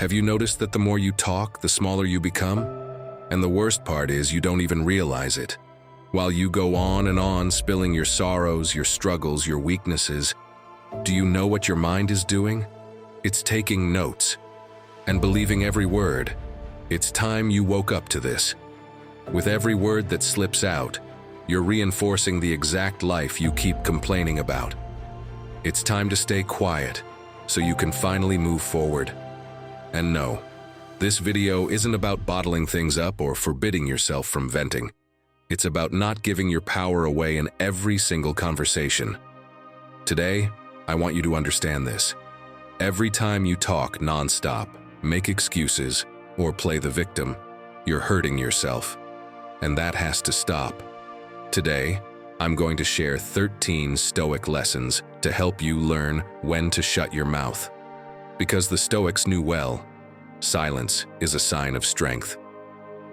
Have you noticed that the more you talk, the smaller you become? And the worst part is you don't even realize it. While you go on and on, spilling your sorrows, your struggles, your weaknesses, do you know what your mind is doing? It's taking notes and believing every word. It's time you woke up to this. With every word that slips out, you're reinforcing the exact life you keep complaining about. It's time to stay quiet so you can finally move forward. And no, this video isn't about bottling things up or forbidding yourself from venting. It's about not giving your power away in every single conversation. Today, I want you to understand this. Every time you talk nonstop, make excuses, or play the victim, you're hurting yourself. And that has to stop. Today, I'm going to share 13 Stoic lessons to help you learn when to shut your mouth. Because the Stoics knew well, silence is a sign of strength.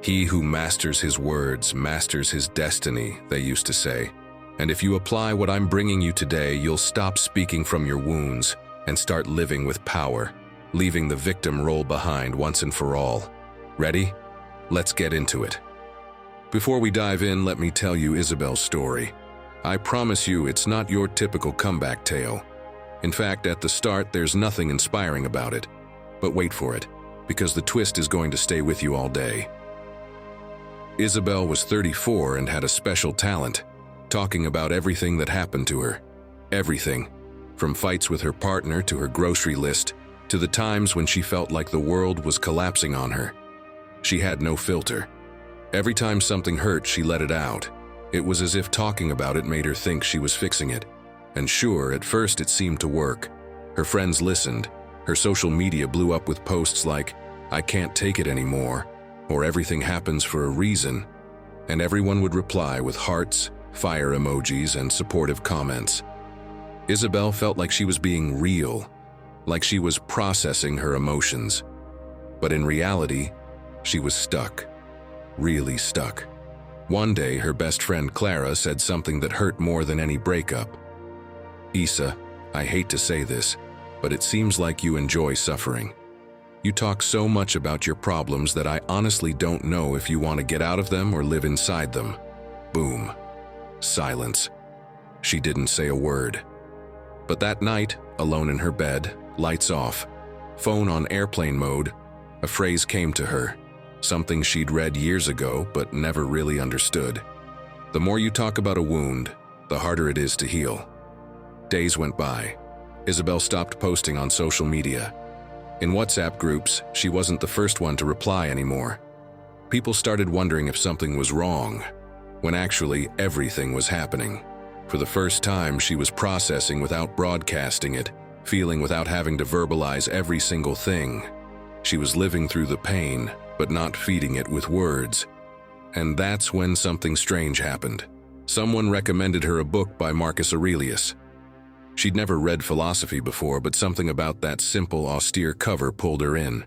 He who masters his words masters his destiny, they used to say. And if you apply what I'm bringing you today, you'll stop speaking from your wounds and start living with power, leaving the victim role behind once and for all. Ready? Let's get into it. Before we dive in, let me tell you Isabel's story. I promise you it's not your typical comeback tale. In fact, at the start, there's nothing inspiring about it. But wait for it, because the twist is going to stay with you all day. Isabel was 34 and had a special talent, talking about everything that happened to her. Everything, from fights with her partner to her grocery list, to the times when she felt like the world was collapsing on her. She had no filter. Every time something hurt, she let it out. It was as if talking about it made her think she was fixing it. And sure, at first it seemed to work. Her friends listened. Her social media blew up with posts like, "I can't take it anymore," or "Everything happens for a reason." And everyone would reply with hearts, fire emojis, and supportive comments. Isabel felt like she was being real, like she was processing her emotions. But in reality, she was stuck. Really stuck. One day, her best friend Clara said something that hurt more than any breakup. "Isa, I hate to say this, but it seems like you enjoy suffering. You talk so much about your problems that I honestly don't know if you want to get out of them or live inside them." Boom. Silence. She didn't say a word. But that night, alone in her bed, lights off, phone on airplane mode, a phrase came to her. Something she'd read years ago but never really understood. The more you talk about a wound, the harder it is to heal. Days went by. Isabel stopped posting on social media. In WhatsApp groups, she wasn't the first one to reply anymore. People started wondering if something was wrong, when actually everything was happening. For the first time, she was processing without broadcasting it, feeling without having to verbalize every single thing. She was living through the pain, but not feeding it with words. And that's when something strange happened. Someone recommended her a book by Marcus Aurelius. She'd never read philosophy before, but something about that simple, austere cover pulled her in.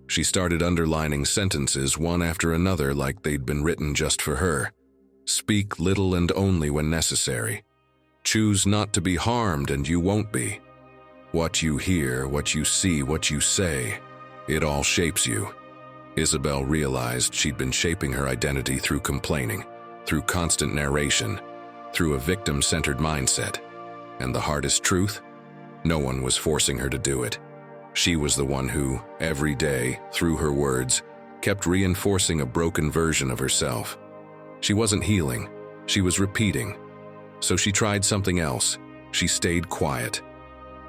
She started underlining sentences one after another like they'd been written just for her. Speak little and only when necessary. Choose not to be harmed and you won't be. What you hear, what you see, what you say, it all shapes you. Isabel realized she'd been shaping her identity through complaining, through constant narration, through a victim-centered mindset. And the hardest truth? No one was forcing her to do it. She was the one who, every day, through her words, kept reinforcing a broken version of herself. She wasn't healing, she was repeating. So she tried something else. She stayed quiet.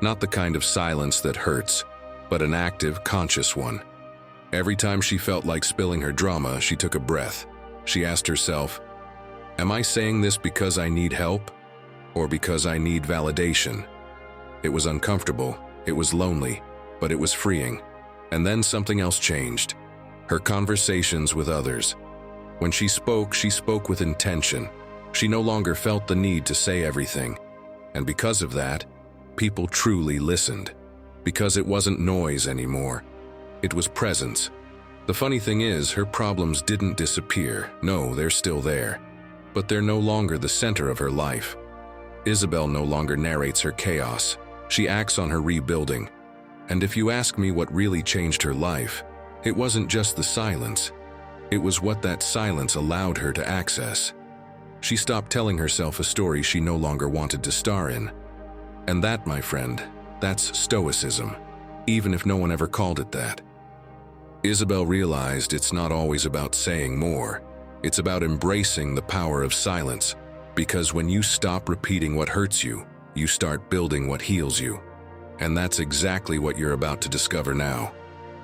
Not the kind of silence that hurts, but an active, conscious one. Every time she felt like spilling her drama, she took a breath. She asked herself, "Am I saying this because I need help, or because I need validation?" It was uncomfortable, it was lonely, but it was freeing. And then something else changed. Her conversations with others. When she spoke with intention. She no longer felt the need to say everything. And because of that, people truly listened. Because it wasn't noise anymore. It was presence. The funny thing is, her problems didn't disappear. No, they're still there. But they're no longer the center of her life. Isabel no longer narrates her chaos. She acts on her rebuilding. And if you ask me what really changed her life, it wasn't just the silence. It was what that silence allowed her to access. She stopped telling herself a story she no longer wanted to star in. And that, my friend, that's Stoicism, even if no one ever called it that. Isabel realized it's not always about saying more. It's about embracing the power of silence, because when you stop repeating what hurts you, you start building what heals you. And that's exactly what you're about to discover now.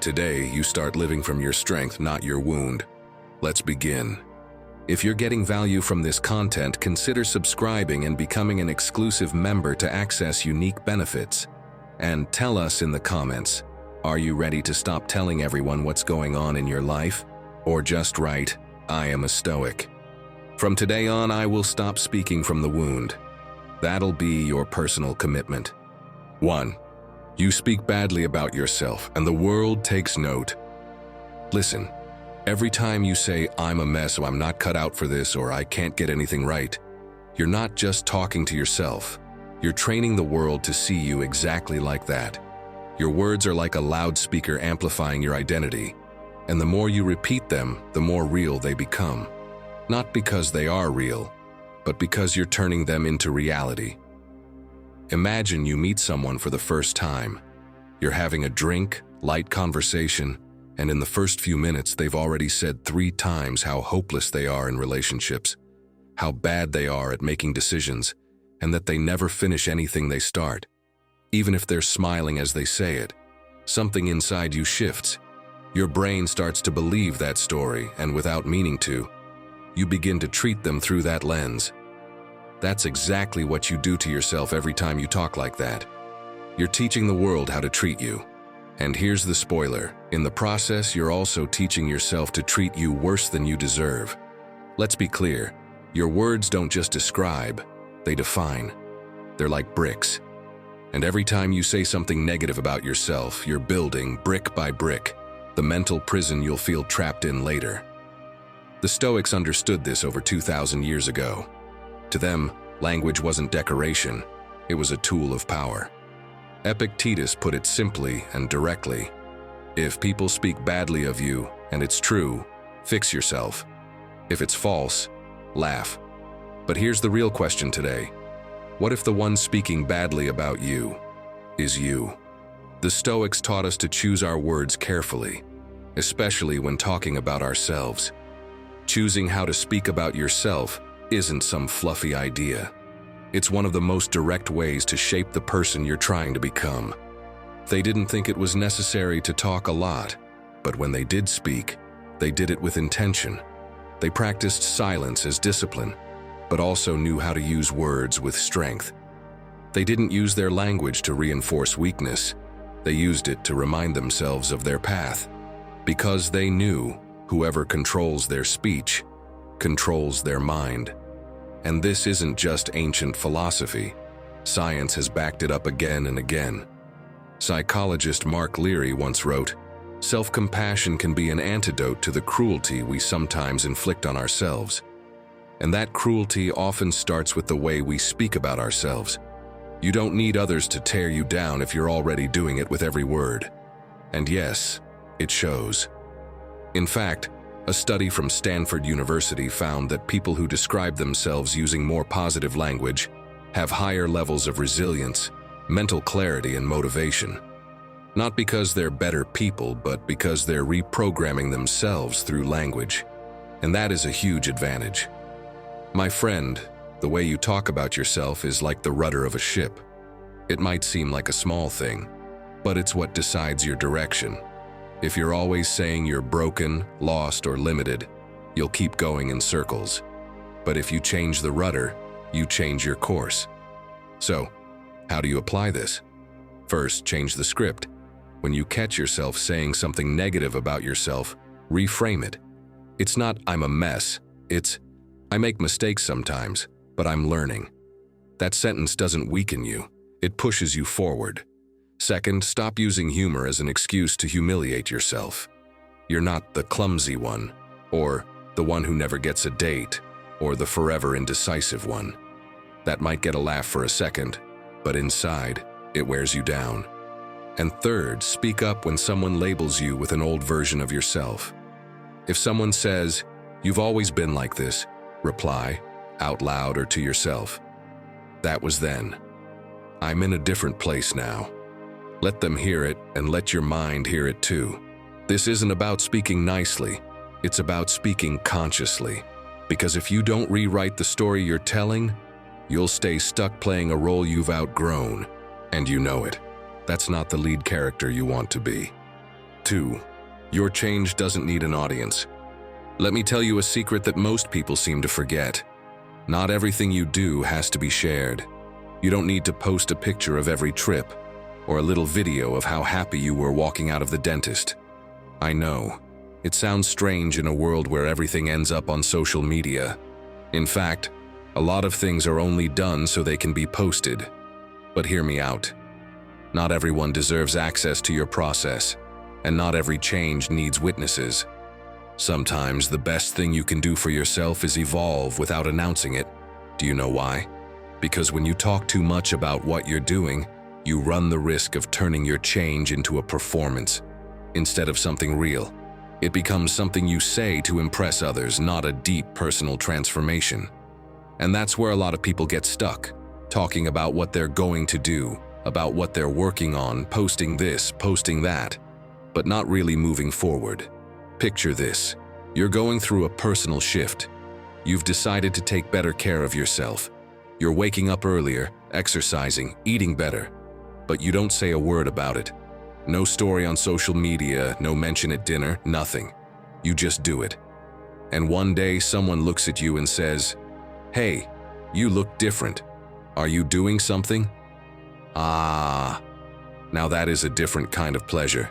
Today, you start living from your strength, not your wound. Let's begin. If you're getting value from this content, consider subscribing and becoming an exclusive member to access unique benefits. And tell us in the comments, are you ready to stop telling everyone what's going on in your life? Or just write, I am a Stoic. From today on, I will stop speaking from the wound. That'll be your personal commitment. 1. You speak badly about yourself, and the world takes note. Listen, every time you say, I'm a mess, or I'm not cut out for this, or I can't get anything right, you're not just talking to yourself. You're training the world to see you exactly like that. Your words are like a loudspeaker amplifying your identity, and the more you repeat them, the more real they become. Not because they are real, but because you're turning them into reality. Imagine you meet someone for the first time. You're having a drink, light conversation, and in the first few minutes they've already said 3 times how hopeless they are in relationships, how bad they are at making decisions, and that they never finish anything they start. Even if they're smiling as they say it, something inside you shifts. Your brain starts to believe that story, and without meaning to, you begin to treat them through that lens. That's exactly what you do to yourself every time you talk like that. You're teaching the world how to treat you. And here's the spoiler. In the process, you're also teaching yourself to treat you worse than you deserve. Let's be clear. Your words don't just describe, they define. They're like bricks. And every time you say something negative about yourself, you're building, brick by brick, the mental prison you'll feel trapped in later. The Stoics understood this over 2,000 years ago. To them, language wasn't decoration, it was a tool of power. Epictetus put it simply and directly. If people speak badly of you, and it's true, fix yourself. If it's false, laugh. But here's the real question today. What if the one speaking badly about you is you? The Stoics taught us to choose our words carefully, especially when talking about ourselves. Choosing how to speak about yourself isn't some fluffy idea. It's one of the most direct ways to shape the person you're trying to become. They didn't think it was necessary to talk a lot, but when they did speak, they did it with intention. They practiced silence as discipline, but also knew how to use words with strength. They didn't use their language to reinforce weakness. They used it to remind themselves of their path, because they knew whoever controls their speech controls their mind. And this isn't just ancient philosophy. Science has backed it up again and again. Psychologist Mark Leary once wrote, "Self-compassion can be an antidote to the cruelty we sometimes inflict on ourselves." And that cruelty often starts with the way we speak about ourselves. You don't need others to tear you down if you're already doing it with every word. And yes, it shows. In fact, a study from Stanford University found that people who describe themselves using more positive language have higher levels of resilience, mental clarity, and motivation. Not because they're better people, but because they're reprogramming themselves through language. And that is a huge advantage. My friend, the way you talk about yourself is like the rudder of a ship. It might seem like a small thing, but it's what decides your direction. If you're always saying you're broken, lost, or limited, you'll keep going in circles. But if you change the rudder, you change your course. So, how do you apply this? First, change the script. When you catch yourself saying something negative about yourself, reframe it. It's not, I'm a mess. It's, I make mistakes sometimes, but I'm learning. That sentence doesn't weaken you. It pushes you forward. Second, stop using humor as an excuse to humiliate yourself. You're not the clumsy one, or the one who never gets a date, or the forever indecisive one. That might get a laugh for a second, but inside, it wears you down. And third, speak up when someone labels you with an old version of yourself. If someone says, "You've always been like this," reply, out loud or to yourself, "That was then. I'm in a different place now." Let them hear it and let your mind hear it too. This isn't about speaking nicely, it's about speaking consciously. Because if you don't rewrite the story you're telling, you'll stay stuck playing a role you've outgrown, and you know it. That's not the lead character you want to be. 2. Your change doesn't need an audience. Let me tell you a secret that most people seem to forget. Not everything you do has to be shared. You don't need to post a picture of every trip, or a little video of how happy you were walking out of the dentist. I know, it sounds strange in a world where everything ends up on social media. In fact, a lot of things are only done so they can be posted. But hear me out. Not everyone deserves access to your process, and not every change needs witnesses. Sometimes the best thing you can do for yourself is evolve without announcing it. Do you know why? Because when you talk too much about what you're doing, you run the risk of turning your change into a performance instead of something real. It becomes something you say to impress others, not a deep personal transformation. And that's where a lot of people get stuck, talking about what they're going to do, about what they're working on, posting this, posting that, but not really moving forward. Picture this. You're going through a personal shift. You've decided to take better care of yourself. You're waking up earlier, exercising, eating better, but you don't say a word about it. No story on social media, no mention at dinner, nothing. You just do it. And one day someone looks at you and says, "Hey, you look different. Are you doing something?" Ah, now that is a different kind of pleasure.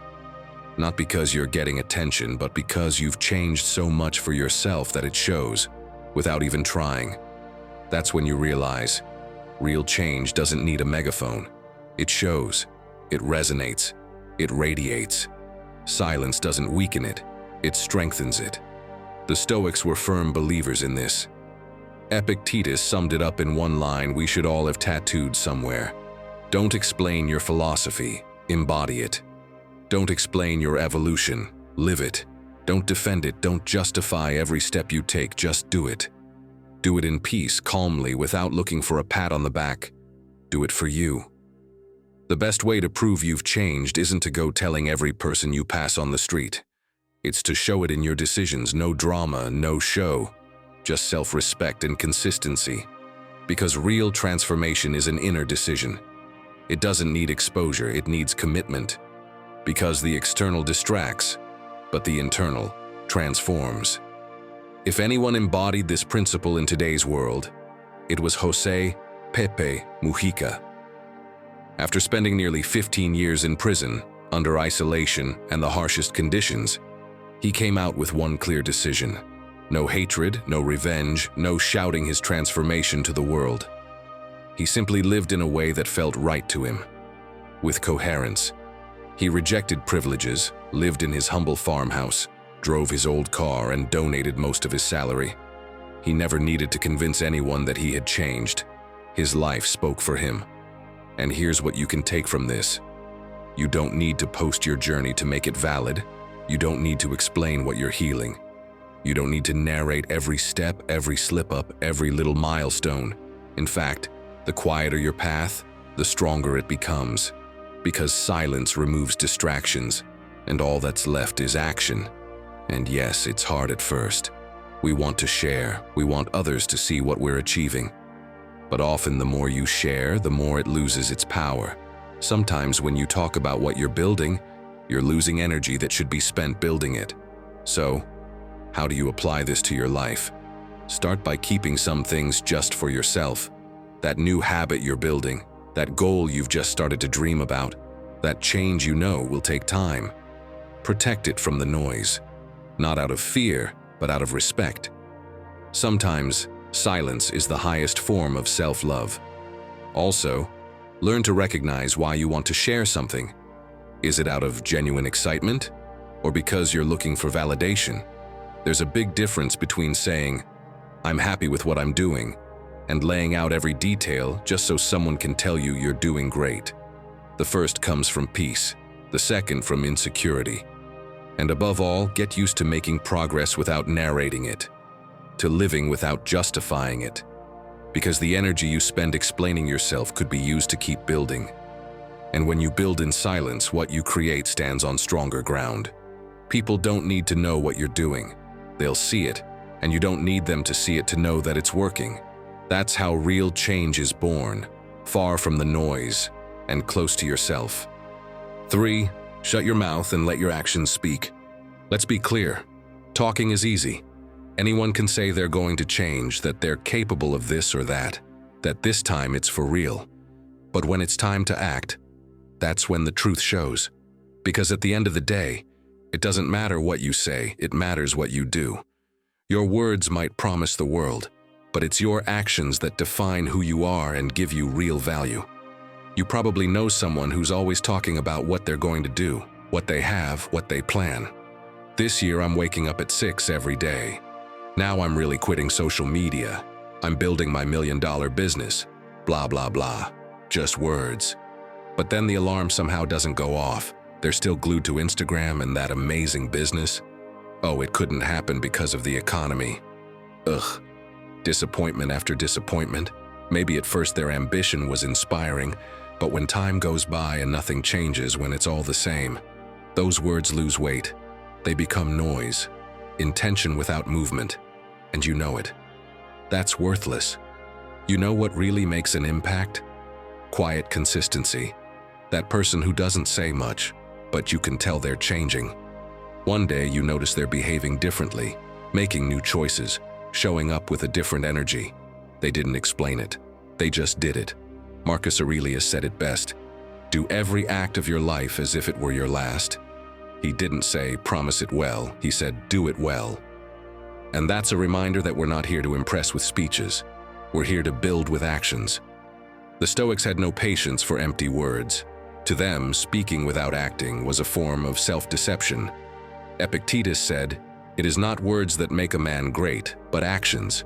Not because you're getting attention, but because you've changed so much for yourself that it shows, without even trying. That's when you realize, real change doesn't need a megaphone. It shows, it resonates, it radiates. Silence doesn't weaken it, it strengthens it. The Stoics were firm believers in this. Epictetus summed it up in one line we should all have tattooed somewhere. Don't explain your philosophy, embody it. Don't explain your evolution, live it. Don't defend it, don't justify every step you take, just do it. Do it in peace, calmly, without looking for a pat on the back. Do it for you. The best way to prove you've changed isn't to go telling every person you pass on the street. It's to show it in your decisions, no drama, no show, just self-respect and consistency. Because real transformation is an inner decision. It doesn't need exposure, it needs commitment. Because the external distracts, but the internal transforms. If anyone embodied this principle in today's world, it was José Pepe Mujica. After spending nearly 15 years in prison, under isolation and the harshest conditions, he came out with one clear decision. No hatred, no revenge, no shouting his transformation to the world. He simply lived in a way that felt right to him, with coherence. He rejected privileges, lived in his humble farmhouse, drove his old car, and donated most of his salary. He never needed to convince anyone that he had changed. His life spoke for him. And here's what you can take from this. You don't need to post your journey to make it valid. You don't need to explain what you're healing. You don't need to narrate every step, every slip-up, every little milestone. In fact, the quieter your path, the stronger it becomes. Because silence removes distractions, and all that's left is action. And yes, it's hard at first. We want to share, we want others to see what we're achieving. But often the more you share, the more it loses its power. Sometimes when you talk about what you're building, you're losing energy that should be spent building it. So, how do you apply this to your life? Start by keeping some things just for yourself. That new habit you're building, that goal you've just started to dream about, that change you know will take time. Protect it from the noise, not out of fear, but out of respect. Sometimes, silence is the highest form of self-love. Also, learn to recognize why you want to share something. Is it out of genuine excitement, or because you're looking for validation? There's a big difference between saying, "I'm happy with what I'm doing," and laying out every detail just so someone can tell you you're doing great. The first comes from peace, the second from insecurity. And above all, get used to making progress without narrating it, to living without justifying it, because the energy you spend explaining yourself could be used to keep building. And when you build in silence, what you create stands on stronger ground. People don't need to know what you're doing. They'll see it, and you don't need them to see it to know that it's working. That's how real change is born, far from the noise and close to yourself. 3. Shut your mouth and let your actions speak. Let's be clear. Talking is easy. Anyone can say they're going to change, that they're capable of this or that this time it's for real. But when it's time to act, that's when the truth shows. Because at the end of the day, it doesn't matter what you say, it matters what you do. Your words might promise the world, but it's your actions that define who you are and give you real value. You probably know someone who's always talking about what they're going to do, what they have, what they plan. This year I'm waking up at 6 every day. Now I'm really quitting social media. I'm building my $1 million business. Blah, blah, blah. Just words. But then the alarm somehow doesn't go off. They're still glued to Instagram and that amazing business. Oh, it couldn't happen because of the economy. Ugh. Disappointment after disappointment. Maybe at first their ambition was inspiring, but when time goes by and nothing changes, when it's all the same, those words lose weight. They become noise, intention without movement, and you know it. That's worthless. You know what really makes an impact? Quiet consistency. That person who doesn't say much, but you can tell they're changing. One day you notice they're behaving differently, making new choices, showing up with a different energy. They didn't explain it. They just did it. Marcus Aurelius said it best. Do every act of your life as if it were your last. He didn't say, promise it well. He said, do it well. And that's a reminder that we're not here to impress with speeches. We're here to build with actions. The Stoics had no patience for empty words. To them, speaking without acting was a form of self-deception. Epictetus said, it is not words that make a man great, but actions.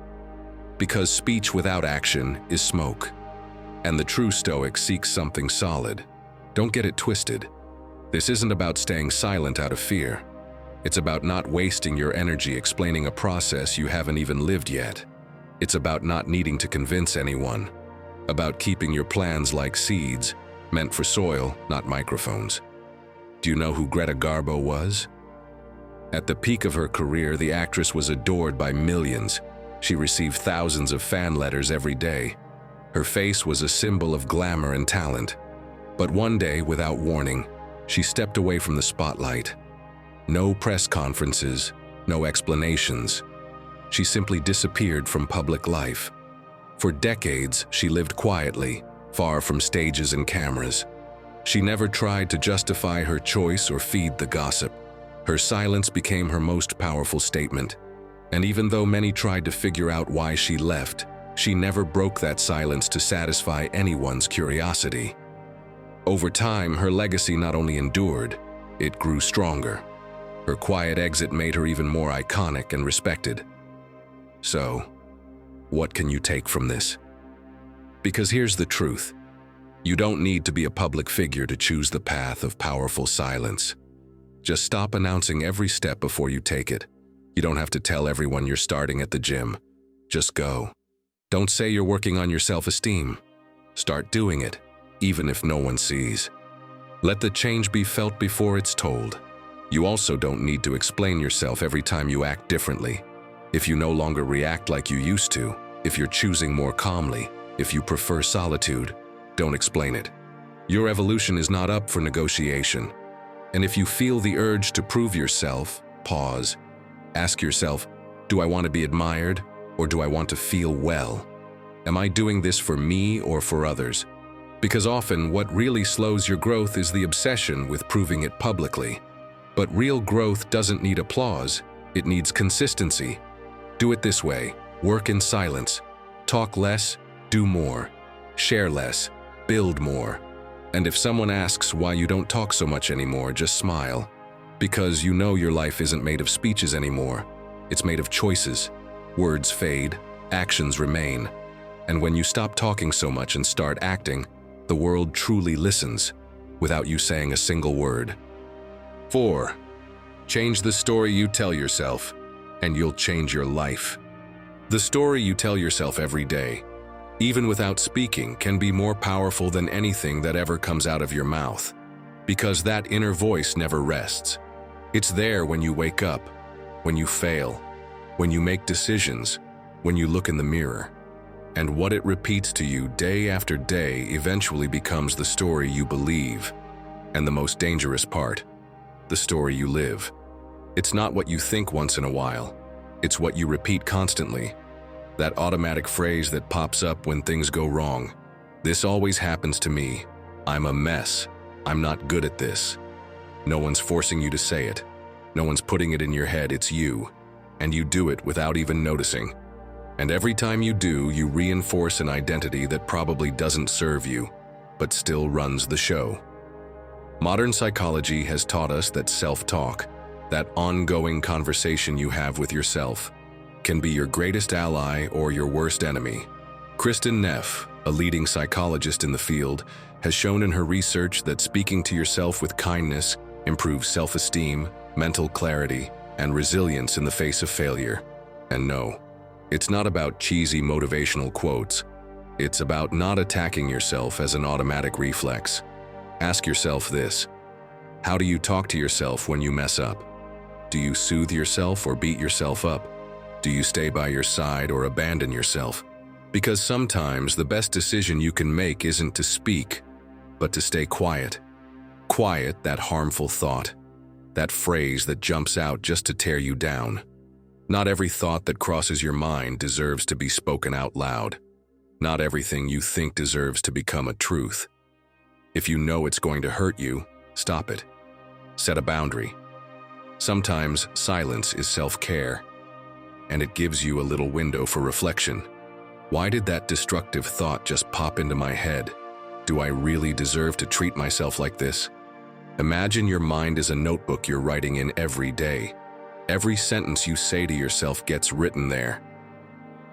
Because speech without action is smoke. And the true Stoic seeks something solid. Don't get it twisted. This isn't about staying silent out of fear. It's about not wasting your energy explaining a process you haven't even lived yet. It's about not needing to convince anyone. About keeping your plans like seeds, meant for soil, not microphones. Do you know who Greta Garbo was? At the peak of her career, the actress was adored by millions. She received thousands of fan letters every day. Her face was a symbol of glamour and talent. But one day, without warning, she stepped away from the spotlight. No press conferences, no explanations. She simply disappeared from public life. For decades, she lived quietly, far from stages and cameras. She never tried to justify her choice or feed the gossip. Her silence became her most powerful statement. And even though many tried to figure out why she left, she never broke that silence to satisfy anyone's curiosity. Over time, her legacy not only endured, it grew stronger. Her quiet exit made her even more iconic and respected. So, what can you take from this? Because here's the truth. You don't need to be a public figure to choose the path of powerful silence. Just stop announcing every step before you take it. You don't have to tell everyone you're starting at the gym. Just go. Don't say you're working on your self-esteem. Start doing it, even if no one sees. Let the change be felt before it's told. You also don't need to explain yourself every time you act differently. If you no longer react like you used to, if you're choosing more calmly, if you prefer solitude, don't explain it. Your evolution is not up for negotiation. And if you feel the urge to prove yourself, pause. Ask yourself, do I want to be admired, or do I want to feel well? Am I doing this for me or for others? Because often what really slows your growth is the obsession with proving it publicly. But real growth doesn't need applause, it needs consistency. Do it this way: work in silence, talk less, do more, share less, build more. And if someone asks why you don't talk so much anymore, just smile. Because you know your life isn't made of speeches anymore. It's made of choices. Words fade, actions remain. And when you stop talking so much and start acting, the world truly listens. without you saying a single word. 4. Change the story you tell yourself, and you'll change your life. The story you tell yourself every day, even without speaking, can be more powerful than anything that ever comes out of your mouth, because that inner voice never rests. It's there when you wake up, when you fail, when you make decisions, when you look in the mirror. And what it repeats to you day after day eventually becomes the story you believe. And the most dangerous part, the story you live. It's not what you think once in a while. It's what you repeat constantly. That automatic phrase that pops up when things go wrong. This always happens to me. I'm a mess. I'm not good at this. No one's forcing you to say it. No one's putting it in your head, it's you. And you do it without even noticing. And every time you do, you reinforce an identity that probably doesn't serve you, but still runs the show. Modern psychology has taught us that self-talk, that ongoing conversation you have with yourself, can be your greatest ally or your worst enemy. Kristin Neff, a leading psychologist in the field, has shown in her research that speaking to yourself with kindness improves self-esteem, mental clarity, and resilience in the face of failure. And no, it's not about cheesy motivational quotes. It's about not attacking yourself as an automatic reflex. Ask yourself this: how do you talk to yourself when you mess up? Do you soothe yourself or beat yourself up? Do you stay by your side or abandon yourself? Because sometimes the best decision you can make isn't to speak, but to stay quiet. Quiet that harmful thought, that phrase that jumps out just to tear you down. Not every thought that crosses your mind deserves to be spoken out loud. Not everything you think deserves to become a truth. If you know it's going to hurt you, stop it. Set a boundary. Sometimes silence is self-care, and it gives you a little window for reflection. Why did that destructive thought just pop into my head? Do I really deserve to treat myself like this? Imagine your mind is a notebook you're writing in every day. Every sentence you say to yourself gets written there.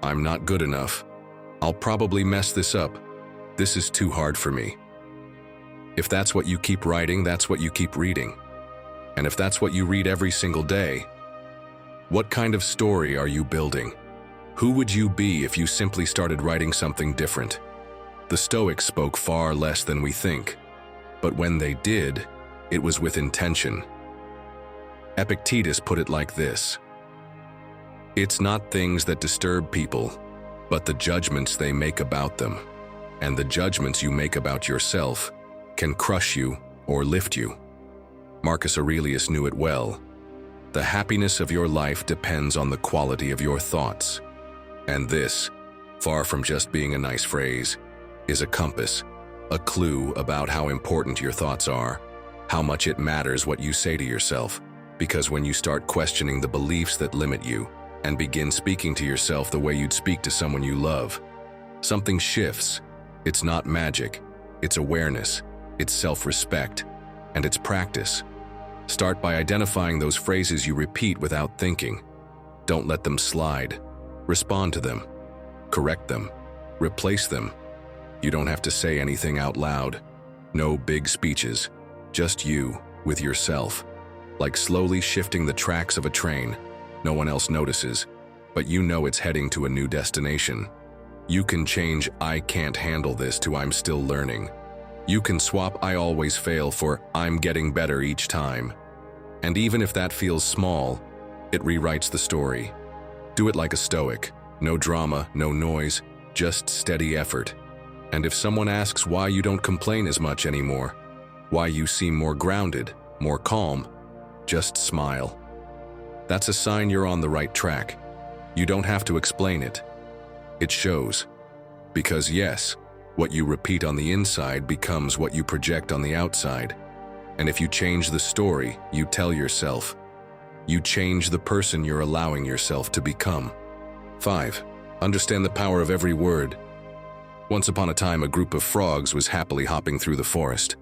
I'm not good enough. I'll probably mess this up. This is too hard for me. If that's what you keep writing, that's what you keep reading. And if that's what you read every single day, what kind of story are you building? Who would you be if you simply started writing something different? The Stoics spoke far less than we think, but when they did, it was with intention. Epictetus put it like this: it's not things that disturb people, but the judgments they make about them. And the judgments you make about yourself can crush you or lift you. Marcus Aurelius knew it well. The happiness of your life depends on the quality of your thoughts. And this, far from just being a nice phrase, is a compass, a clue about how important your thoughts are, how much it matters what you say to yourself. Because when you start questioning the beliefs that limit you and begin speaking to yourself the way you'd speak to someone you love, something shifts. It's not magic, it's awareness, it's self-respect, and it's practice. Start by identifying those phrases you repeat without thinking. Don't let them slide. Respond to them. Correct them. Replace them. You don't have to say anything out loud. No big speeches. Just you with yourself. Like slowly shifting the tracks of a train. No one else notices, but you know it's heading to a new destination. You can change "I can't handle this" to "I'm still learning." You can swap "I always fail" for "I'm getting better each time." And even if that feels small, it rewrites the story. Do it like a Stoic. No drama, no noise, just steady effort. And if someone asks why you don't complain as much anymore, why you seem more grounded, more calm, just smile. That's a sign you're on the right track. You don't have to explain it. It shows. Because yes, what you repeat on the inside becomes what you project on the outside. And if you change the story you tell yourself, you change the person you're allowing yourself to become. 5. Understand the power of every word. Once upon a time, a group of frogs was happily hopping through the forest.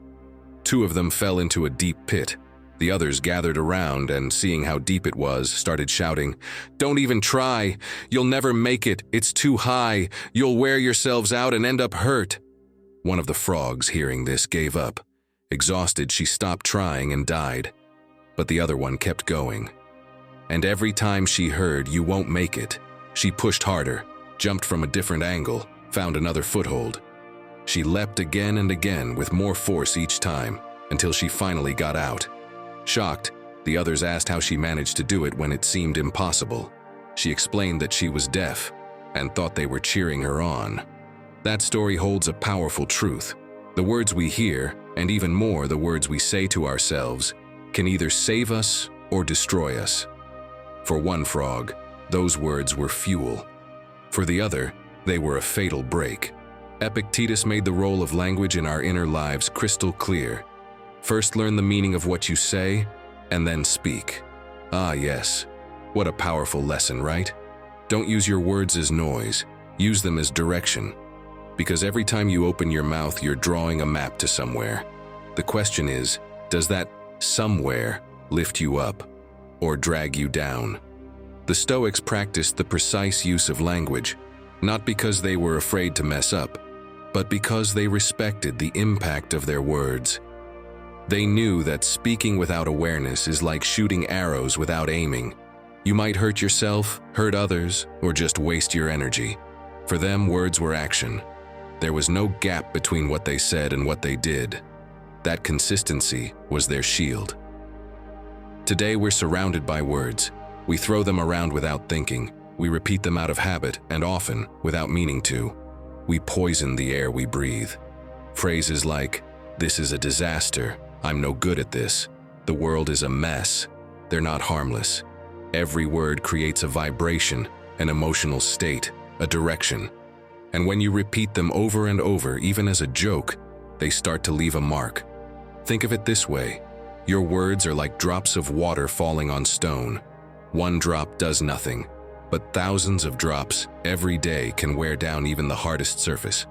2 of them fell into a deep pit. The others gathered around and, seeing how deep it was, started shouting, "Don't even try! You'll never make it! It's too high! You'll wear yourselves out and end up hurt!" One of the frogs, hearing this, gave up. Exhausted, she stopped trying and died, but the other one kept going. And every time she heard, "You won't make it," she pushed harder, jumped from a different angle, found another foothold. She leapt again and again with more force each time, until she finally got out. Shocked, the others asked how she managed to do it when it seemed impossible. She explained that she was deaf and thought they were cheering her on. That story holds a powerful truth. The words we hear, and even more the words we say to ourselves, can either save us or destroy us. For one frog, those words were fuel. For the other, they were a fatal break. Epictetus made the role of language in our inner lives crystal clear. First learn the meaning of what you say, and then speak. Ah yes, what a powerful lesson, right? Don't use your words as noise, use them as direction. Because every time you open your mouth, you're drawing a map to somewhere. The question is, does that somewhere lift you up or drag you down? The Stoics practiced the precise use of language, not because they were afraid to mess up, but because they respected the impact of their words. They knew that speaking without awareness is like shooting arrows without aiming. You might hurt yourself, hurt others, or just waste your energy. For them, words were action. There was no gap between what they said and what they did. That consistency was their shield. Today, we're surrounded by words. We throw them around without thinking. We repeat them out of habit, and often without meaning to. We poison the air we breathe. Phrases like, "This is a disaster," "I'm no good at this," "The world is a mess," they're not harmless. Every word creates a vibration, an emotional state, a direction. And when you repeat them over and over, even as a joke, they start to leave a mark. Think of it this way. Your words are like drops of water falling on stone. One drop does nothing, but thousands of drops every day can wear down even the hardest surface.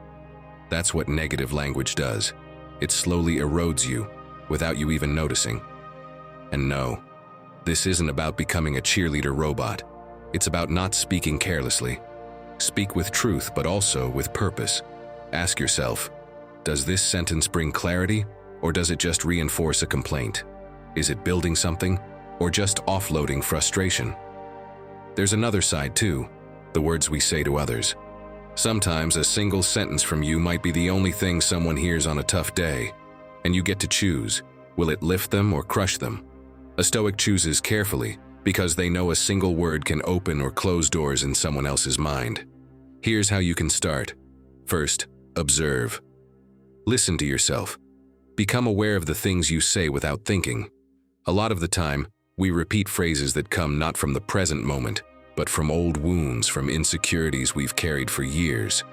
That's what negative language does. It slowly erodes you without you even noticing. And no, this isn't about becoming a cheerleader robot. It's about not speaking carelessly. Speak with truth, but also with purpose. Ask yourself, does this sentence bring clarity, or does it just reinforce a complaint? Is it building something, or just offloading frustration? There's another side too, the words we say to others. Sometimes a single sentence from you might be the only thing someone hears on a tough day, and you get to choose. Will it lift them or crush them? A Stoic chooses carefully because they know a single word can open or close doors in someone else's mind. Here's how you can start. First, observe. Listen to yourself. Become aware of the things you say without thinking. A lot of the time, we repeat phrases that come not from the present moment, but from old wounds, from insecurities we've carried for years,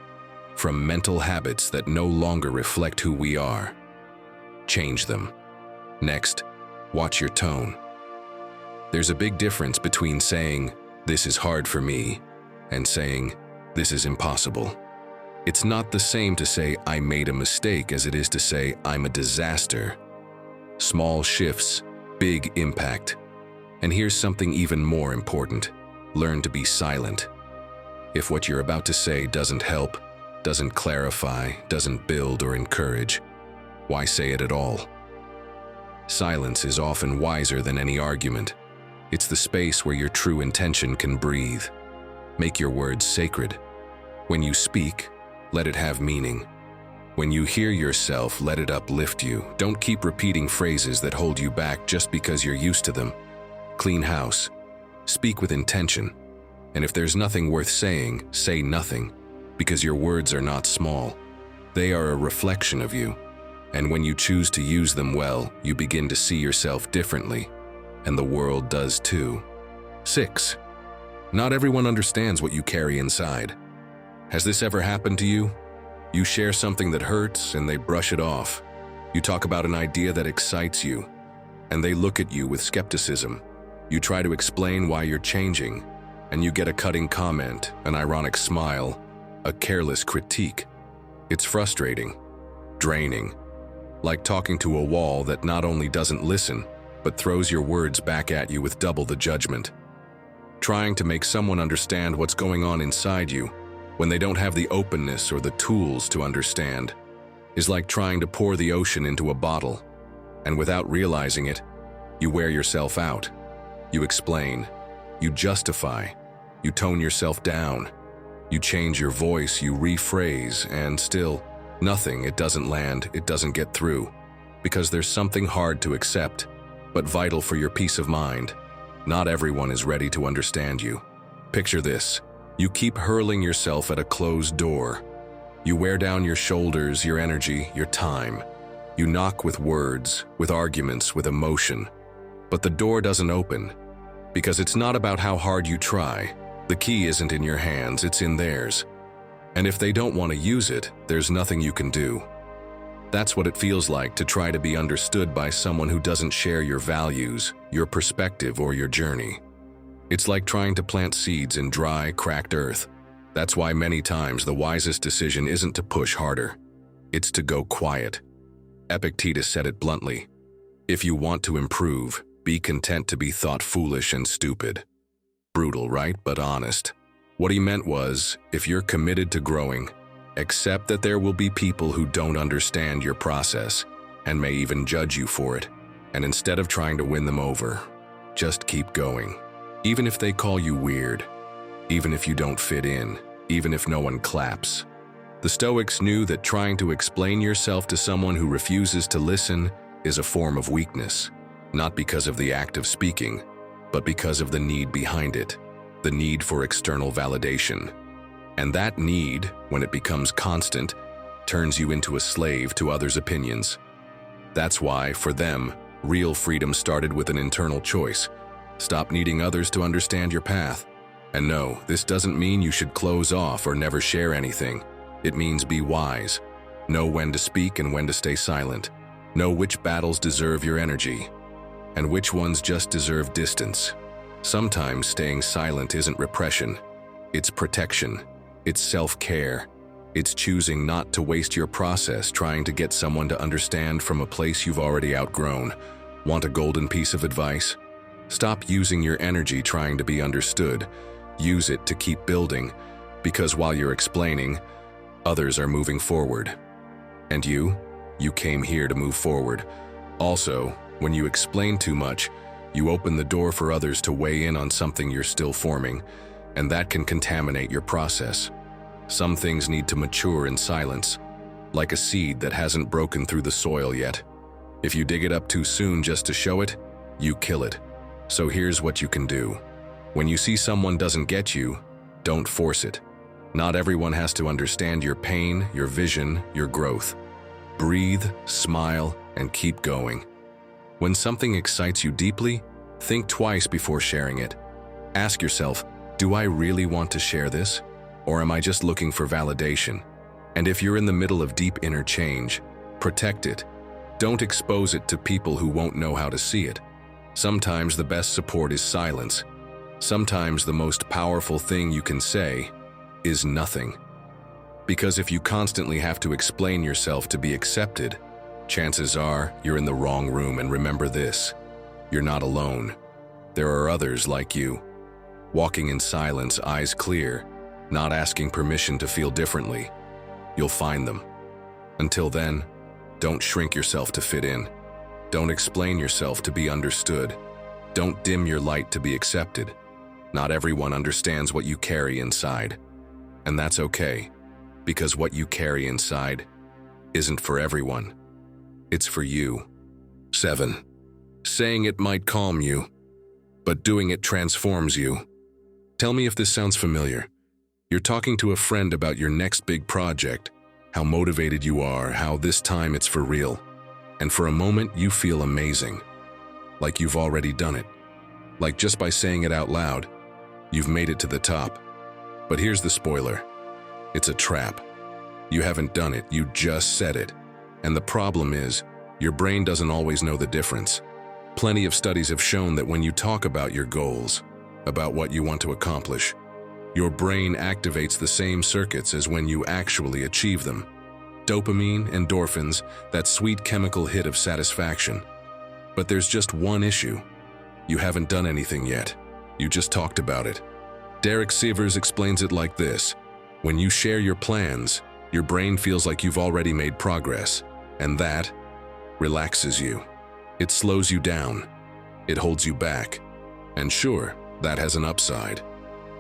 from mental habits that no longer reflect who we are. Change them. Next, watch your tone. There's a big difference between saying, "This is hard for me," and saying, "This is impossible." It's not the same to say, "I made a mistake," as it is to say, "I'm a disaster." Small shifts, big impact. And here's something even more important. Learn to be silent. If what you're about to say doesn't help, doesn't clarify, doesn't build or encourage, why say it at all? Silence is often wiser than any argument. It's the space where your true intention can breathe. Make your words sacred. When you speak, let it have meaning. When you hear yourself, let it uplift you. Don't keep repeating phrases that hold you back just because you're used to them. Clean house. Speak with intention. And if there's nothing worth saying, say nothing, because your words are not small. They are a reflection of you. And when you choose to use them well, you begin to see yourself differently. And the world does too. 6. Not everyone understands what you carry inside. Has this ever happened to you? You share something that hurts and they brush it off. You talk about an idea that excites you, and they look at you with skepticism. You try to explain why you're changing, and you get a cutting comment, an ironic smile, a careless critique. It's frustrating, draining, like talking to a wall that not only doesn't listen, but throws your words back at you with double the judgment. Trying to make someone understand what's going on inside you when they don't have the openness or the tools to understand is like trying to pour the ocean into a bottle And without realizing it, you wear yourself out. You explain, you justify, you tone yourself down, you change your voice, you rephrase, and still, nothing, it doesn't land, it doesn't get through. Because there's something hard to accept, but vital for your peace of mind. Not everyone is ready to understand you. Picture this. You keep hurling yourself at a closed door. You wear down your shoulders, your energy, your time. You knock with words, with arguments, with emotion. But the door doesn't open, because it's not about how hard you try. The key isn't in your hands, it's in theirs. And if they don't want to use it, there's nothing you can do. That's what it feels like to try to be understood by someone who doesn't share your values, your perspective, or your journey. It's like trying to plant seeds in dry, cracked earth. That's why many times the wisest decision isn't to push harder. It's to go quiet. Epictetus said it bluntly. If you want to improve, be content to be thought foolish and stupid. Brutal, right? But honest. What he meant was, if you're committed to growing, accept that there will be people who don't understand your process and may even judge you for it. And instead of trying to win them over, just keep going. Even if they call you weird, even if you don't fit in, even if no one claps. The Stoics knew that trying to explain yourself to someone who refuses to listen is a form of weakness, not because of the act of speaking, but because of the need behind it, the need for external validation. And that need, when it becomes constant, turns you into a slave to others' opinions. That's why, for them, real freedom started with an internal choice. Stop needing others to understand your path. And no, this doesn't mean you should close off or never share anything. It means be wise. Know when to speak and when to stay silent. Know which battles deserve your energy, and which ones just deserve distance. Sometimes staying silent isn't repression. It's protection. It's self-care. It's choosing not to waste your process trying to get someone to understand from a place you've already outgrown. Want a golden piece of advice? Stop using your energy trying to be understood. Use it to keep building, because while you're explaining, others are moving forward. And you came here to move forward. Also, when you explain too much, you open the door for others to weigh in on something you're still forming, and that can contaminate your process. Some things need to mature in silence, like a seed that hasn't broken through the soil yet. If you dig it up too soon just to show it, you kill it. So here's what you can do. When you see someone doesn't get you, don't force it. Not everyone has to understand your pain, your vision, your growth. Breathe, smile, and keep going. When something excites you deeply, think twice before sharing it. Ask yourself, do I really want to share this? Or am I just looking for validation? And if you're in the middle of deep inner change, protect it. Don't expose it to people who won't know how to see it. Sometimes the best support is silence. Sometimes the most powerful thing you can say is nothing. Because if you constantly have to explain yourself to be accepted, chances are you're in the wrong room. And remember this, you're not alone. There are others like you, walking in silence, eyes clear, not asking permission to feel differently. You'll find them. Until then, don't shrink yourself to fit in. Don't explain yourself to be understood. Don't dim your light to be accepted. Not everyone understands what you carry inside. And that's okay, because what you carry inside isn't for everyone. It's for you. 7. Saying it might calm you, but doing it transforms you. Tell me if this sounds familiar. You're talking to a friend about your next big project, how motivated you are, how this time it's for real. And for a moment, you feel amazing, like you've already done it. Like just by saying it out loud, you've made it to the top. But here's the spoiler. It's a trap. You haven't done it, you just said it. And the problem is, your brain doesn't always know the difference. Plenty of studies have shown that when you talk about your goals, about what you want to accomplish, your brain activates the same circuits as when you actually achieve them. Dopamine, endorphins, that sweet chemical hit of satisfaction. But there's just one issue. You haven't done anything yet. You just talked about it. Derek Sivers explains it like this. When you share your plans, your brain feels like you've already made progress, and that relaxes you. It slows you down. It holds you back. And sure, that has an upside.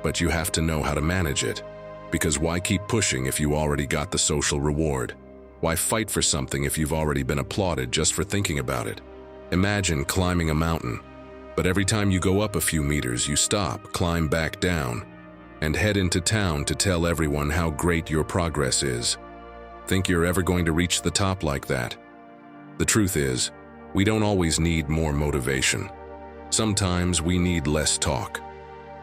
But you have to know how to manage it. Because why keep pushing if you already got the social reward? Why fight for something if you've already been applauded just for thinking about it? Imagine climbing a mountain, but every time you go up a few meters, you stop, climb back down, and head into town to tell everyone how great your progress is. Think you're ever going to reach the top like that? The truth is, we don't always need more motivation. Sometimes we need less talk.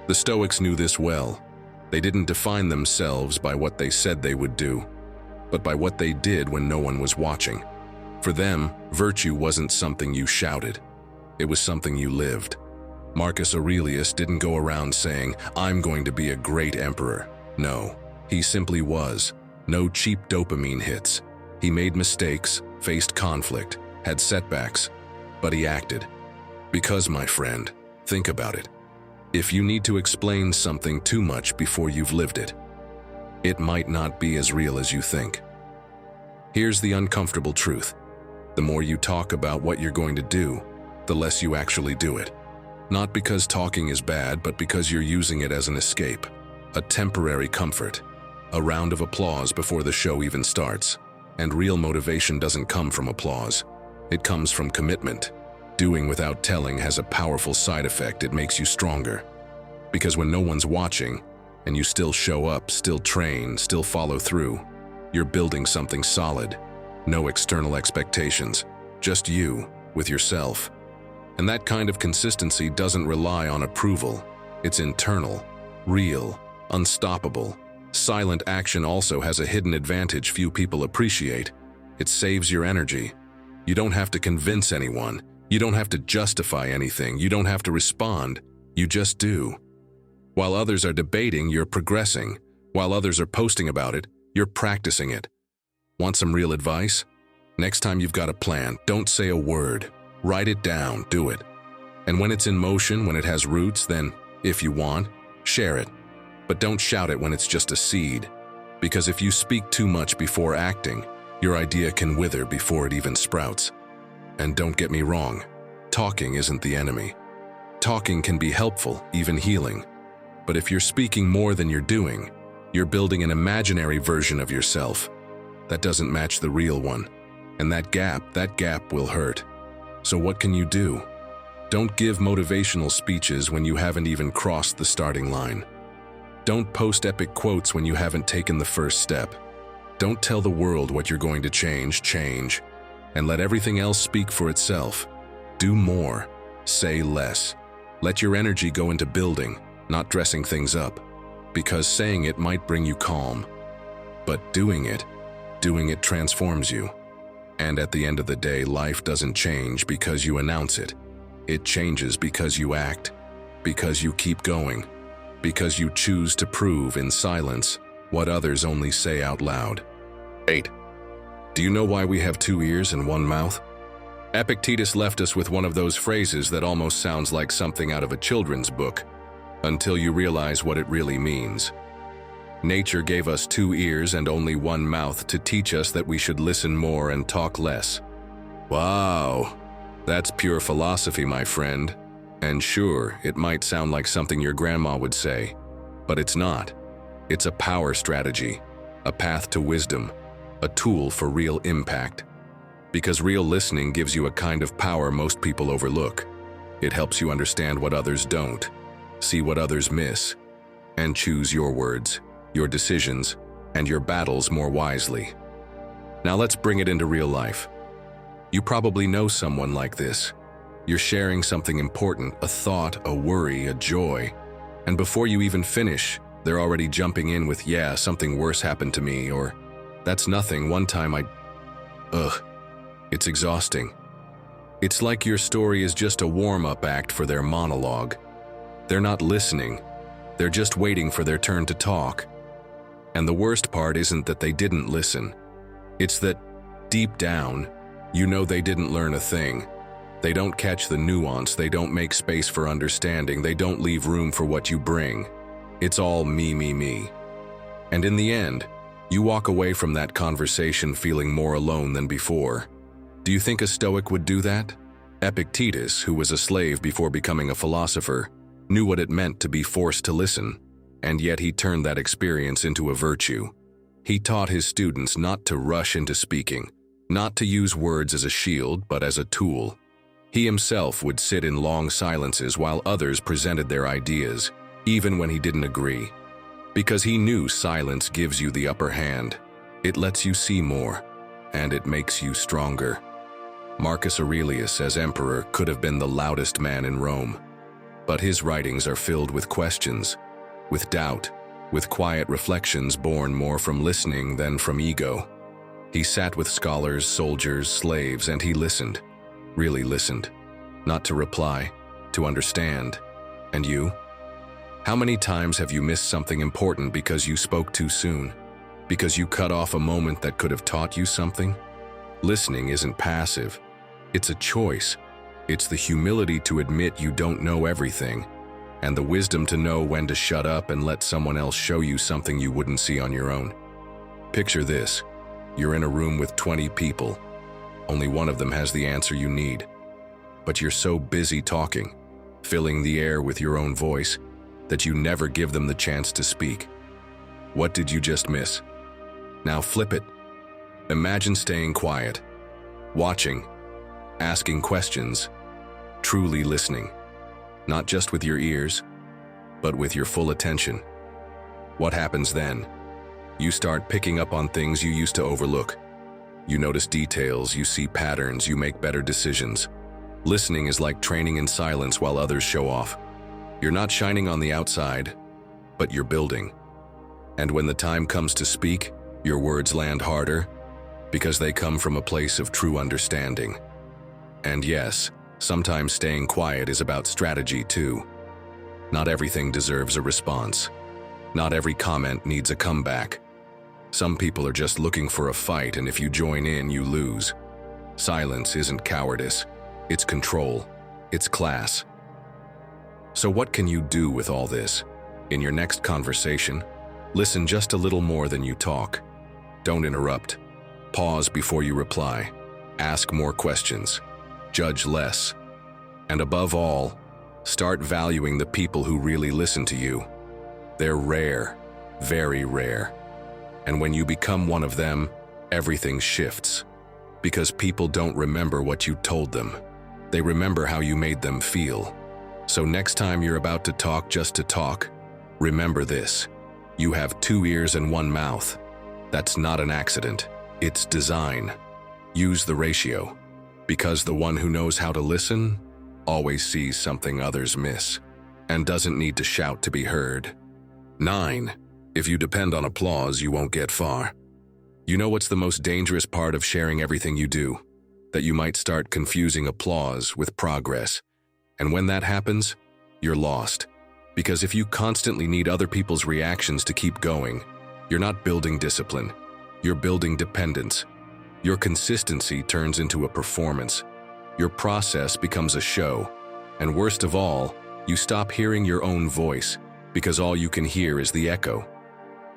The Stoics knew this well. They didn't define themselves by what they said they would do, but by what they did when no one was watching. For them, virtue wasn't something you shouted. It was something you lived. Marcus Aurelius didn't go around saying, "I'm going to be a great emperor." No, he simply was. No cheap dopamine hits. He made mistakes, faced conflict, had setbacks, but he acted. Because, my friend, think about it. If you need to explain something too much before you've lived it, it might not be as real as you think. Here's the uncomfortable truth. The more you talk about what you're going to do, the less you actually do it. Not because talking is bad, but because you're using it as an escape, a temporary comfort, a round of applause before the show even starts. And real motivation doesn't come from applause. It comes from commitment. Doing without telling has a powerful side effect. It makes you stronger. Because when no one's watching, and you still show up, still train, still follow through, you're building something solid. No external expectations, just you, with yourself. And that kind of consistency doesn't rely on approval. It's internal, real, unstoppable. Silent action also has a hidden advantage few people appreciate. It saves your energy. You don't have to convince anyone. You don't have to justify anything. You don't have to respond. You just do. While others are debating, you're progressing. While others are posting about it, you're practicing it. Want some real advice? Next time you've got a plan, don't say a word. Write it down, do it. And when it's in motion, when it has roots, then, if you want, share it. But don't shout it when it's just a seed. Because if you speak too much before acting, your idea can wither before it even sprouts. And don't get me wrong, talking isn't the enemy. Talking can be helpful, even healing. But if you're speaking more than you're doing, you're building an imaginary version of yourself that doesn't match the real one. And that gap will hurt. So what can you do? Don't give motivational speeches when you haven't even crossed the starting line. Don't post epic quotes when you haven't taken the first step. Don't tell the world what you're going to change, and let everything else speak for itself. Do more, say less. Let your energy go into building, not dressing things up, because saying it might bring you calm. But doing it transforms you. And at the end of the day, life doesn't change because you announce it. It changes because you act, because you keep going, because you choose to prove in silence what others only say out loud. 8. Do you know why we have 2 ears and 1 mouth? Epictetus left us with one of those phrases that almost sounds like something out of a children's book, until you realize what it really means. Nature gave us 2 ears and only 1 mouth to teach us that we should listen more and talk less. Wow, that's pure philosophy, my friend. And sure, it might sound like something your grandma would say, but it's not. It's a power strategy, a path to wisdom, a tool for real impact. Because real listening gives you a kind of power most people overlook. It helps you understand what others don't, see what others miss, and choose your words, your decisions, and your battles more wisely. Now let's bring it into real life. You probably know someone like this. You're sharing something important, a thought, a worry, a joy, and before you even finish, they're already jumping in with, "Yeah, something worse happened to me," or "That's nothing, one time I..." Ugh, it's exhausting. It's like your story is just a warm-up act for their monologue. They're not listening, they're just waiting for their turn to talk. And the worst part isn't that they didn't listen. It's that, deep down, you know they didn't learn a thing. They don't catch the nuance, they don't make space for understanding, they don't leave room for what you bring. It's all me. And in the end, you walk away from that conversation feeling more alone than before. Do you think a Stoic would do that? Epictetus, who was a slave before becoming a philosopher, knew what it meant to be forced to listen, and yet he turned that experience into a virtue. He taught his students not to rush into speaking, not to use words as a shield, but as a tool. He himself would sit in long silences while others presented their ideas, even when he didn't agree. Because he knew silence gives you the upper hand. It lets you see more, and it makes you stronger. Marcus Aurelius, as emperor, could have been the loudest man in Rome. But his writings are filled with questions, with doubt, with quiet reflections born more from listening than from ego. He sat with scholars, soldiers, slaves, and he listened. Really listened. Not to reply, to understand. And you? How many times have you missed something important because you spoke too soon? Because you cut off a moment that could have taught you something? Listening isn't passive. It's a choice. It's the humility to admit you don't know everything, and the wisdom to know when to shut up and let someone else show you something you wouldn't see on your own. Picture this. You're in a room with 20 people. Only one of them has the answer you need. But you're so busy talking, filling the air with your own voice, that you never give them the chance to speak. What did you just miss? Now flip it. Imagine staying quiet, watching, asking questions, truly listening. Not just with your ears, but with your full attention. What happens then? You start picking up on things you used to overlook. You notice details, you see patterns, you make better decisions. Listening is like training in silence while others show off. You're not shining on the outside, but you're building. And when the time comes to speak, your words land harder because they come from a place of true understanding. And yes, sometimes staying quiet is about strategy too. Not everything deserves a response. Not every comment needs a comeback. Some people are just looking for a fight, and if you join in, you lose. Silence isn't cowardice. It's control. It's class. So what can you do with all this? In your next conversation, listen just a little more than you talk. Don't interrupt. Pause before you reply. Ask more questions. Judge less. And above all, start valuing the people who really listen to you. They're rare, very rare. And when you become one of them, everything shifts. Because people don't remember what you told them. They remember how you made them feel. So next time you're about to talk just to talk, remember this. You have 2 ears and 1 mouth. That's not an accident. It's design. Use the ratio. Because the one who knows how to listen always sees something others miss and doesn't need to shout to be heard. 9. If you depend on applause, you won't get far. You know what's the most dangerous part of sharing everything you do? That you might start confusing applause with progress. And when that happens, you're lost. Because if you constantly need other people's reactions to keep going, you're not building discipline. You're building dependence. Your consistency turns into a performance. Your process becomes a show. And worst of all, you stop hearing your own voice because all you can hear is the echo.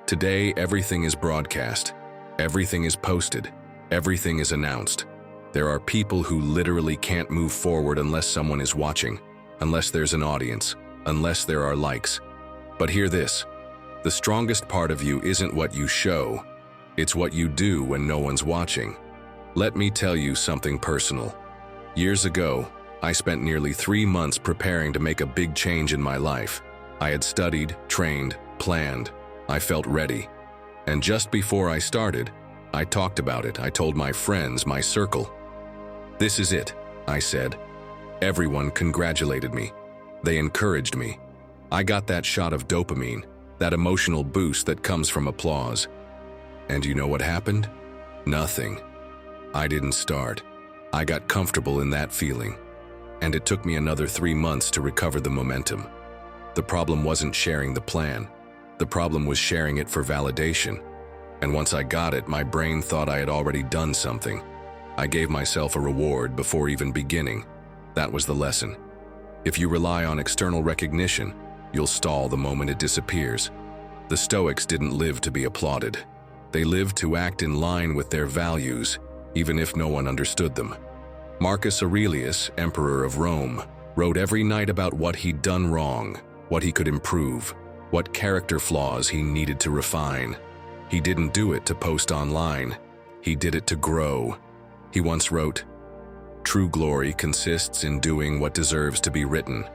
Today, everything is broadcast. Everything is posted. Everything is announced. There are people who literally can't move forward unless someone is watching, unless there's an audience, unless there are likes. But hear this. The strongest part of you isn't what you show. It's what you do when no one's watching. Let me tell you something personal. Years ago, I spent nearly 3 months preparing to make a big change in my life. I had studied, trained, planned. I felt ready. And just before I started, I talked about it. I told my friends, my circle. This is it, I said. Everyone congratulated me. They encouraged me. I got that shot of dopamine, that emotional boost that comes from applause. And you know what happened? Nothing. I didn't start. I got comfortable in that feeling. And it took me another 3 months to recover the momentum. The problem wasn't sharing the plan. The problem was sharing it for validation. And once I got it, my brain thought I had already done something. I gave myself a reward before even beginning. That was the lesson. If you rely on external recognition, you'll stall the moment it disappears. The Stoics didn't live to be applauded. They lived to act in line with their values, even if no one understood them. Marcus Aurelius, Emperor of Rome, wrote every night about what he'd done wrong, what he could improve, what character flaws he needed to refine. He didn't do it to post online. He did it to grow. He once wrote, "True glory consists in doing what deserves to be written,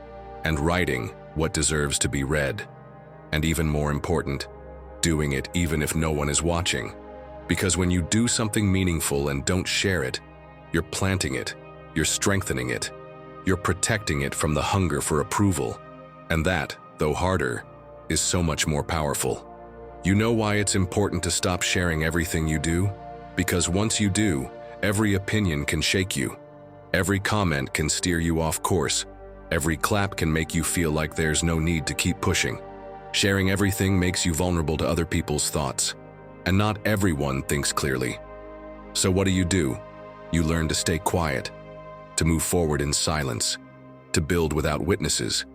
and writing what deserves to be read. And even more important, doing it even if no one is watching. Because when you do something meaningful and don't share it, you're planting it, you're strengthening it, you're protecting it from the hunger for approval. And that, though harder, is so much more powerful." You know why it's important to stop sharing everything you do? Because once you do, every opinion can shake you. Every comment can steer you off course. Every clap can make you feel like there's no need to keep pushing. Sharing everything makes you vulnerable to other people's thoughts. And not everyone thinks clearly. So what do? You learn to stay quiet, to move forward in silence, to build without witnesses.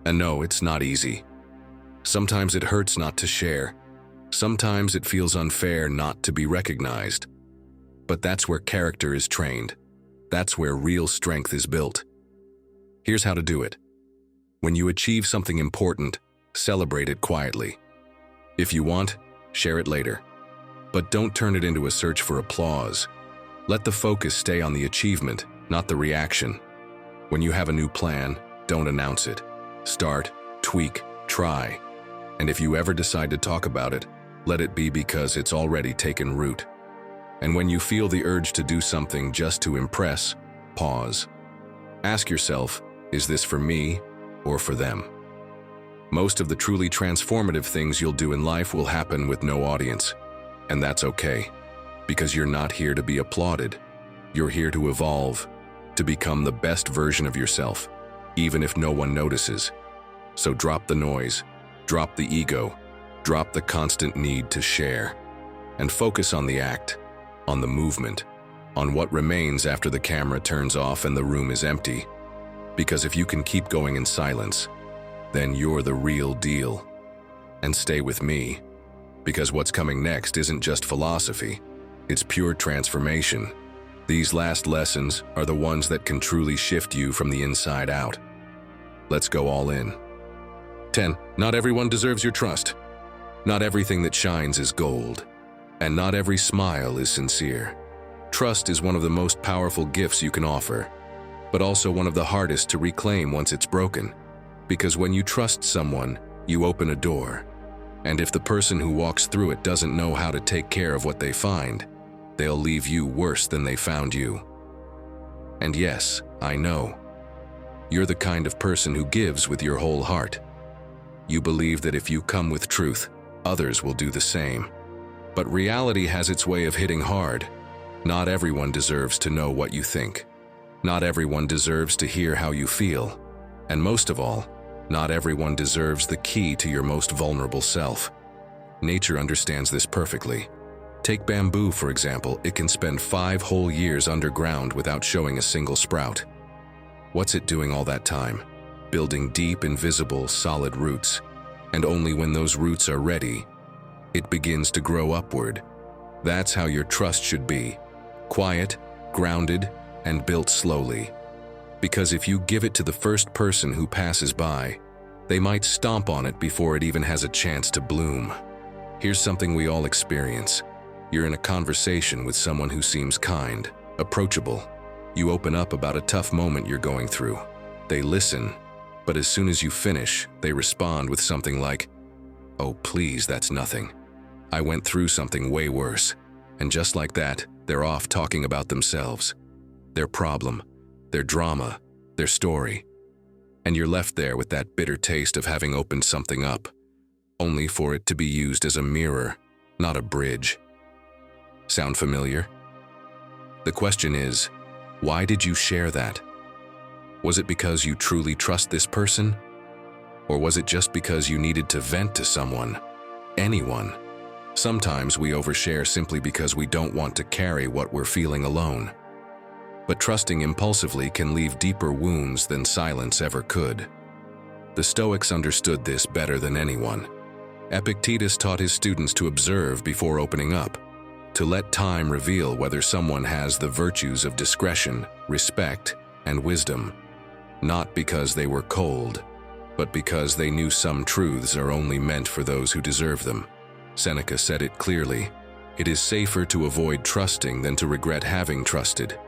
And no, it's not easy. Sometimes it hurts not to share. Sometimes it feels unfair not to be recognized. But that's where character is trained. That's where real strength is built. Here's how to do it. When you achieve something important, celebrate it quietly. If you want, share it later. But don't turn it into a search for applause. Let the focus stay on the achievement, not the reaction. When you have a new plan, don't announce it. Start, tweak, try. And if you ever decide to talk about it, let it be because it's already taken root. And when you feel the urge to do something just to impress, pause. Ask yourself, is this for me or for them? Most of the truly transformative things you'll do in life will happen with no audience. And that's okay, because you're not here to be applauded. You're here to evolve, to become the best version of yourself, even if no one notices. So drop the noise, drop the ego, drop the constant need to share, and focus on the act, on the movement, on what remains after the camera turns off and the room is empty. Because if you can keep going in silence, then you're the real deal. And stay with me, because what's coming next isn't just philosophy, it's pure transformation. These last lessons are the ones that can truly shift you from the inside out. Let's go all in. 10. Not everyone deserves your trust. Not everything that shines is gold. And not every smile is sincere. Trust is one of the most powerful gifts you can offer, but also one of the hardest to reclaim once it's broken. Because when you trust someone, you open a door. And if the person who walks through it doesn't know how to take care of what they find, they'll leave you worse than they found you. And yes, I know. You're the kind of person who gives with your whole heart. You believe that if you come with truth, others will do the same. But reality has its way of hitting hard. Not everyone deserves to know what you think. Not everyone deserves to hear how you feel. And most of all, not everyone deserves the key to your most vulnerable self. Nature understands this perfectly. Take bamboo, for example. It can spend 5 whole years underground without showing a single sprout. What's it doing all that time? Building deep, invisible, solid roots. And only when those roots are ready, it begins to grow upward. That's how your trust should be. Quiet, grounded, and built slowly. Because if you give it to the first person who passes by, they might stomp on it before it even has a chance to bloom. Here's something we all experience. You're in a conversation with someone who seems kind, approachable. You open up about a tough moment you're going through. They listen, but as soon as you finish, they respond with something like, "Oh, please, that's nothing. I went through something way worse." And just like that, they're off talking about themselves, their problem, their drama, their story. And you're left there with that bitter taste of having opened something up, only for it to be used as a mirror, not a bridge. Sound familiar? The question is, why did you share that? Was it because you truly trust this person? Or was it just because you needed to vent to someone? Anyone? Sometimes we overshare simply because we don't want to carry what we're feeling alone. But trusting impulsively can leave deeper wounds than silence ever could. The Stoics understood this better than anyone. Epictetus taught his students to observe before opening up, to let time reveal whether someone has the virtues of discretion, respect, and wisdom, not because they were cold, but because they knew some truths are only meant for those who deserve them. Seneca said it clearly, "It is safer to avoid trusting than to regret having trusted."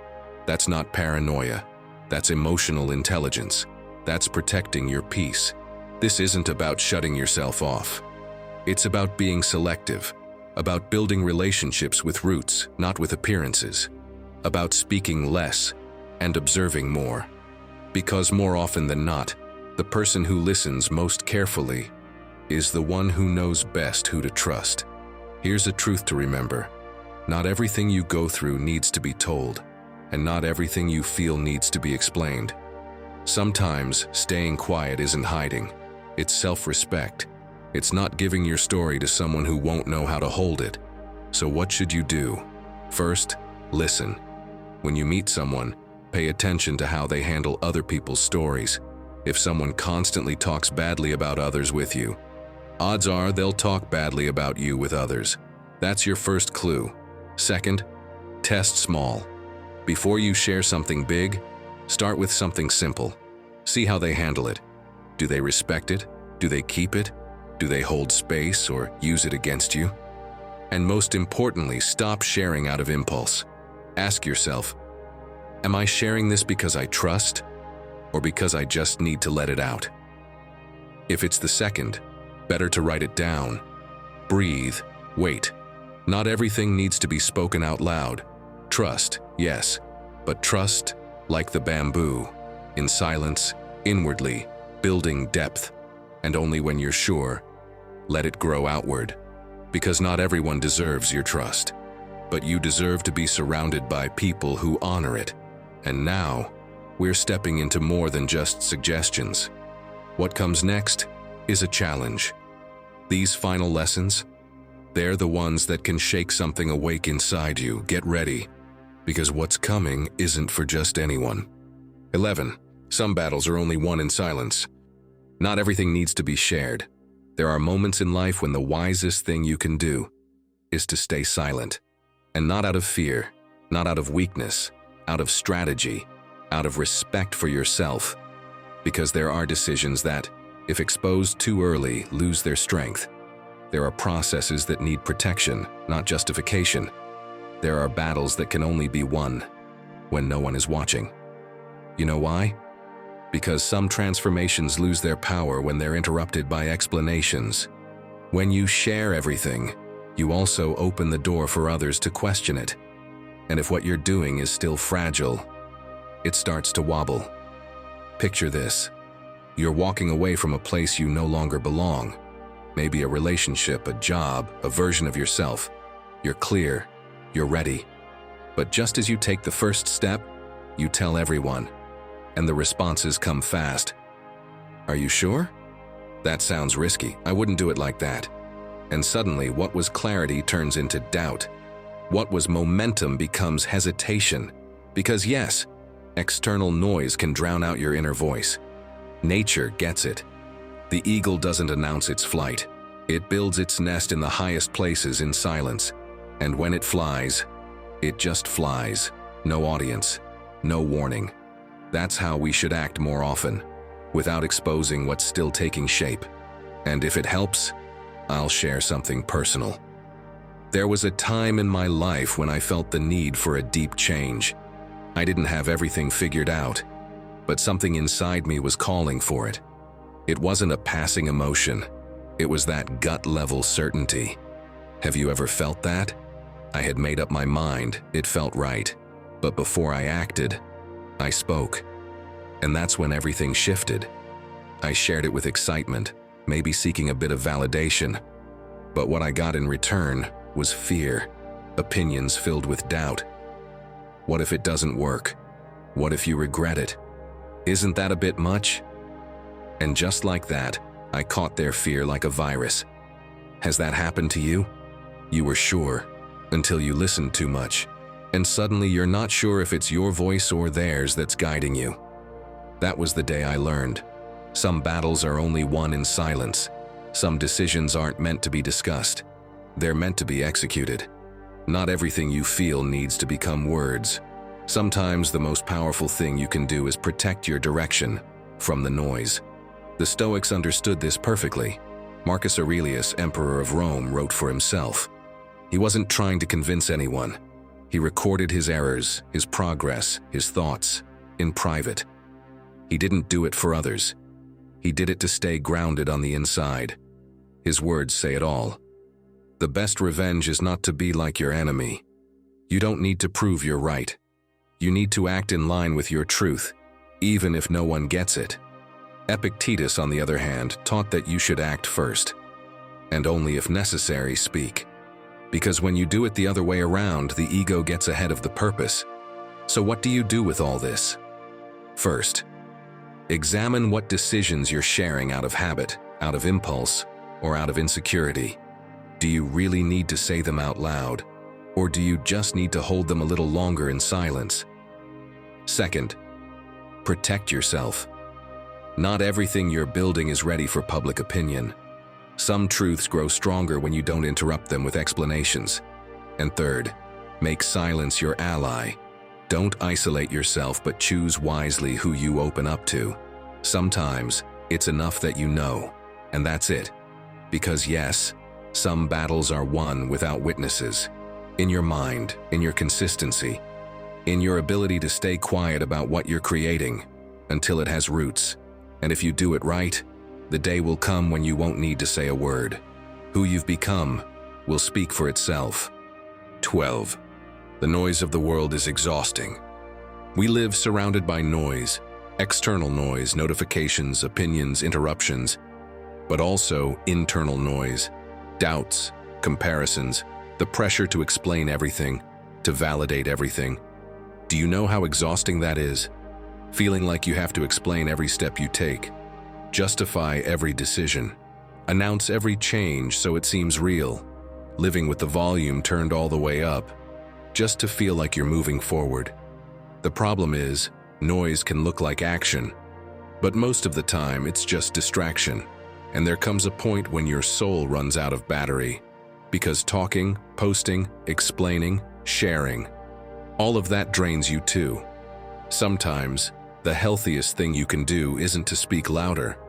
That's not paranoia. That's emotional intelligence. That's protecting your peace. This isn't about shutting yourself off. It's about being selective, about building relationships with roots, not with appearances, about speaking less and observing more. Because more often than not, the person who listens most carefully is the one who knows best who to trust. Here's a truth to remember. Not everything you go through needs to be told, and not everything you feel needs to be explained. Sometimes staying quiet isn't hiding. It's self-respect. It's not giving your story to someone who won't know how to hold it. So what should you do? First, listen. When you meet someone, pay attention to how they handle other people's stories. If someone constantly talks badly about others with you, odds are they'll talk badly about you with others. That's your first clue. Second, test small. Before you share something big, start with something simple. See how they handle it. Do they respect it? Do they keep it? Do they hold space or use it against you? And most importantly, stop sharing out of impulse. Ask yourself, am I sharing this because I trust, or because I just need to let it out? If it's the second, better to write it down. Breathe, wait. Not everything needs to be spoken out loud. Trust, yes, but trust like the bamboo, in silence, inwardly, building depth, and only when you're sure, let it grow outward. Because not everyone deserves your trust, but you deserve to be surrounded by people who honor it. And now, we're stepping into more than just suggestions. What comes next is a challenge. These final lessons, they're the ones that can shake something awake inside you. Get ready, because what's coming isn't for just anyone. 11. Some battles are only won in silence. Not everything needs to be shared. There are moments in life when the wisest thing you can do is to stay silent. And not out of fear, not out of weakness, out of strategy, out of respect for yourself. Because there are decisions that, if exposed too early, lose their strength. There are processes that need protection, not justification. There are battles that can only be won when no one is watching. You know why? Because some transformations lose their power when they're interrupted by explanations. When you share everything, you also open the door for others to question it. And if what you're doing is still fragile, it starts to wobble. Picture this. You're walking away from a place you no longer belong. Maybe a relationship, a job, a version of yourself. You're clear, you're ready. But just as you take the first step, you tell everyone. And the responses come fast. Are you sure? That sounds risky. I wouldn't do it like that. And suddenly, what was clarity turns into doubt. What was momentum becomes hesitation. Because yes, external noise can drown out your inner voice. Nature gets it. The eagle doesn't announce its flight. It builds its nest in the highest places in silence. And when it flies, it just flies. No audience, no warning. That's how we should act more often, without exposing what's still taking shape. And if it helps, I'll share something personal. There was a time in my life when I felt the need for a deep change. I didn't have everything figured out, but something inside me was calling for it. It wasn't a passing emotion. It was that gut-level certainty. Have you ever felt that? I had made up my mind, it felt right. But before I acted, I spoke. And that's when everything shifted. I shared it with excitement, maybe seeking a bit of validation. But what I got in return was fear, opinions filled with doubt. What if it doesn't work? What if you regret it? Isn't that a bit much? And just like that, I caught their fear like a virus. Has that happened to you? You were sure, until you listened too much. And suddenly you're not sure if it's your voice or theirs that's guiding you. That was the day I learned. Some battles are only won in silence. Some decisions aren't meant to be discussed. They're meant to be executed. Not everything you feel needs to become words. Sometimes the most powerful thing you can do is protect your direction from the noise. The Stoics understood this perfectly. Marcus Aurelius, emperor of Rome, wrote for himself. He wasn't trying to convince anyone. He recorded his errors, his progress, his thoughts, in private. He didn't do it for others. He did it to stay grounded on the inside. His words say it all. The best revenge is not to be like your enemy. You don't need to prove you're right. You need to act in line with your truth, even if no one gets it. Epictetus, on the other hand, taught that you should act first, and only if necessary speak. Because when you do it the other way around, the ego gets ahead of the purpose. So what do you do with all this? First, examine what decisions you're sharing out of habit, out of impulse, or out of insecurity. Do you really need to say them out loud, or do you just need to hold them a little longer in silence? Second, protect yourself. Not everything you're building is ready for public opinion. Some truths grow stronger when you don't interrupt them with explanations. And third, make silence your ally. Don't isolate yourself, but choose wisely who you open up to. Sometimes it's enough that you know, and that's it. Because yes, some battles are won without witnesses. In your mind, in your consistency, in your ability to stay quiet about what you're creating until it has roots. And if you do it right, the day will come when you won't need to say a word. Who you've become will speak for itself. 12. The noise of the world is exhausting. We live surrounded by noise, external noise, notifications, opinions, interruptions, but also internal noise, doubts, comparisons, the pressure to explain everything, to validate everything. Do you know how exhausting that is? Feeling like you have to explain every step you take, justify every decision, announce every change so it seems real, living with the volume turned all the way up, just to feel like you're moving forward. The problem is, noise can look like action, but most of the time it's just distraction, and there comes a point when your soul runs out of battery, because talking, posting, explaining, sharing, all of that drains you too. Sometimes, the healthiest thing you can do isn't to speak louder,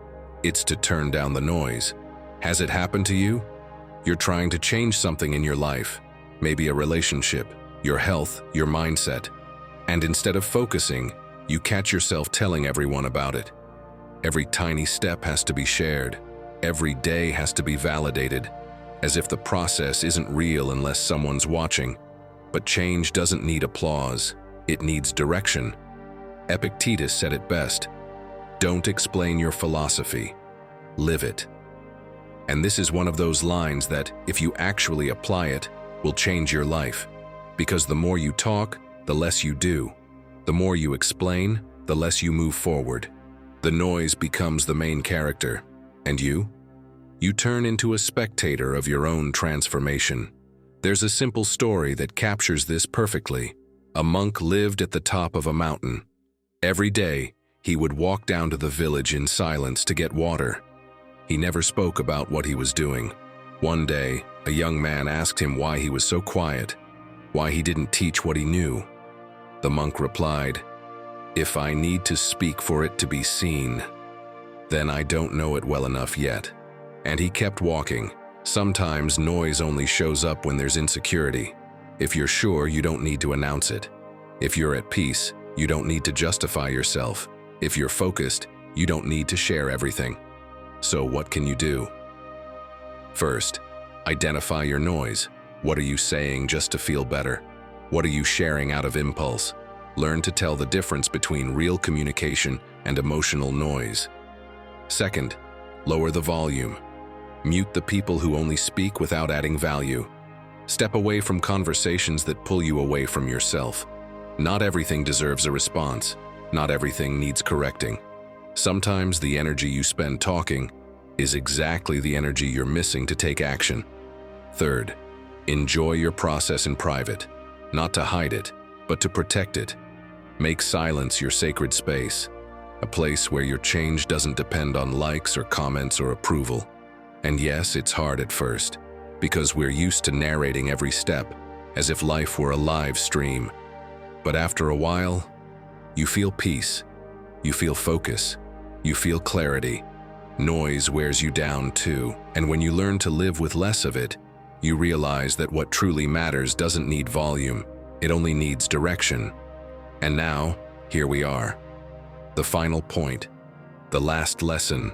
it's to turn down the noise. Has it happened to you? You're trying to change something in your life, maybe a relationship, your health, your mindset, and instead of focusing, you catch yourself telling everyone about it. Every tiny step has to be shared. Every day has to be validated, as if the process isn't real unless someone's watching. But change doesn't need applause, it needs direction. Epictetus said it best, "Don't explain your philosophy, live it." And this is one of those lines that, if you actually apply it, will change your life. Because the more you talk, the less you do. The more you explain, the less you move forward. The noise becomes the main character. And you? You turn into a spectator of your own transformation. There's a simple story that captures this perfectly. A monk lived at the top of a mountain. Every day, he would walk down to the village in silence to get water. He never spoke about what he was doing. One day, a young man asked him why he was so quiet, why he didn't teach what he knew. The monk replied, "If I need to speak for it to be seen, then I don't know it well enough yet." And he kept walking. Sometimes noise only shows up when there's insecurity. If you're sure, you don't need to announce it. If you're at peace, you don't need to justify yourself. If you're focused, you don't need to share everything. So what can you do? First, identify your noise. What are you saying just to feel better? What are you sharing out of impulse? Learn to tell the difference between real communication and emotional noise. Second, lower the volume. Mute the people who only speak without adding value. Step away from conversations that pull you away from yourself. Not everything deserves a response. Not everything needs correcting. Sometimes the energy you spend talking is exactly the energy you're missing to take action. Third, enjoy your process in private. Not to hide it, but to protect it. Make silence your sacred space, a place where your change doesn't depend on likes or comments or approval. And yes, it's hard at first, because we're used to narrating every step, as if life were a live stream. But after a while, you feel peace, you feel focus, you feel clarity. Noise wears you down too, and when you learn to live with less of it, you realize that what truly matters doesn't need volume, it only needs direction. And now, here we are. The final point, the last lesson,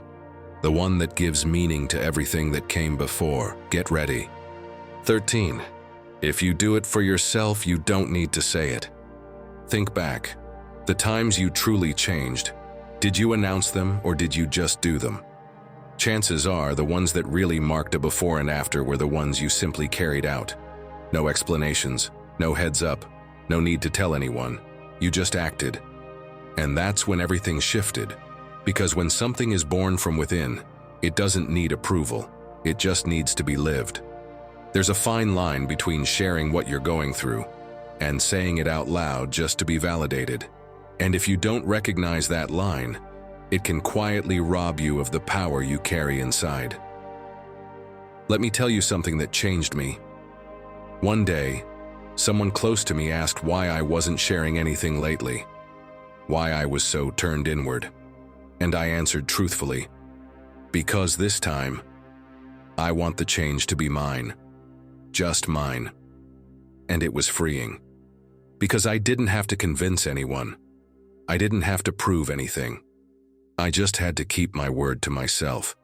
the one that gives meaning to everything that came before. Get ready. 13. If you do it for yourself, you don't need to say it. Think back. The times you truly changed. Did you announce them or did you just do them? Chances are the ones that really marked a before and after were the ones you simply carried out. No explanations, no heads up, no need to tell anyone. You just acted. And that's when everything shifted. Because when something is born from within, it doesn't need approval. It just needs to be lived. There's a fine line between sharing what you're going through and saying it out loud just to be validated. And if you don't recognize that line, it can quietly rob you of the power you carry inside. Let me tell you something that changed me. One day, someone close to me asked why I wasn't sharing anything lately, why I was so turned inward. And I answered truthfully, because this time, I want the change to be mine, just mine. And it was freeing, because I didn't have to convince anyone. I didn't have to prove anything. I just had to keep my word to myself.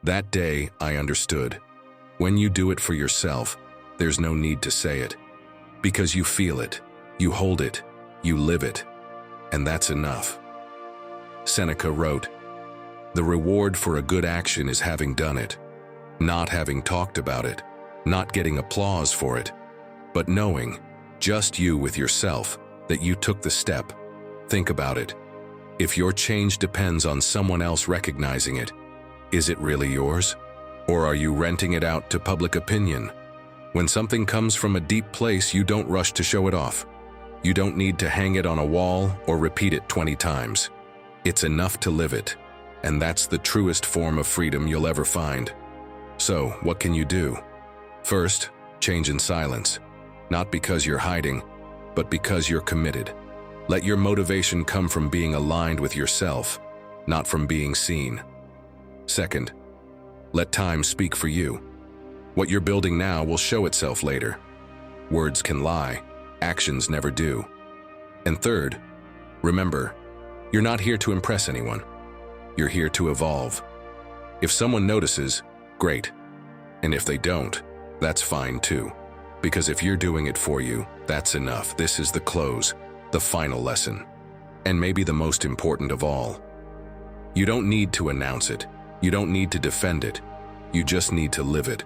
That day, I understood. When you do it for yourself, there's no need to say it. Because you feel it, you hold it, you live it, and that's enough. Seneca wrote, "The reward for a good action is having done it, not having talked about it, not getting applause for it, but knowing, just you with yourself, that you took the step." Think about it. If your change depends on someone else recognizing it, is it really yours? Or are you renting it out to public opinion? When something comes from a deep place, you don't rush to show it off. You don't need to hang it on a wall or repeat it 20 times. It's enough to live it, and that's the truest form of freedom you'll ever find. So, what can you do? First, change in silence. Not because you're hiding, but because you're committed. Let your motivation come from being aligned with yourself, not from being seen. Second, let time speak for you. What you're building now will show itself later. Words can lie, actions never do. And third, remember, you're not here to impress anyone. You're here to evolve. If someone notices, great. And if they don't, that's fine too. Because if you're doing it for you, that's enough. This is the close, the final lesson, and maybe the most important of all. You don't need to announce it. You don't need to defend it. You just need to live it.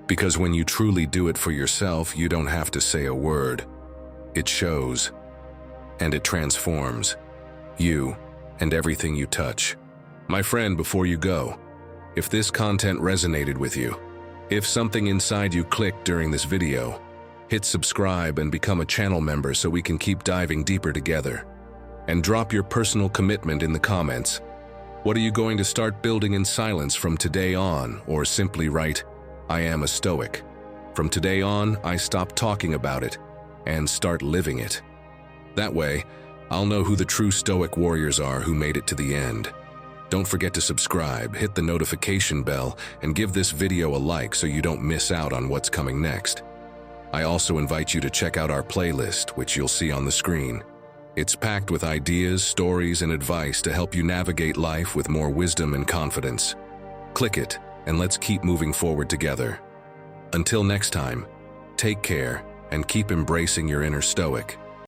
Because when you truly do it for yourself, you don't have to say a word. It shows, and it transforms you and everything you touch. My friend, before you go, if this content resonated with you, if something inside you clicked during this video, hit subscribe and become a channel member so we can keep diving deeper together. And drop your personal commitment in the comments. What are you going to start building in silence from today on? Or simply write, "I am a Stoic. From today on, I stop talking about it and start living it." That way, I'll know who the true Stoic warriors are who made it to the end. Don't forget to subscribe, hit the notification bell, and give this video a like so you don't miss out on what's coming next. I also invite you to check out our playlist, which you'll see on the screen. It's packed with ideas, stories, and advice to help you navigate life with more wisdom and confidence. Click it, and let's keep moving forward together. Until next time, take care and keep embracing your inner Stoic.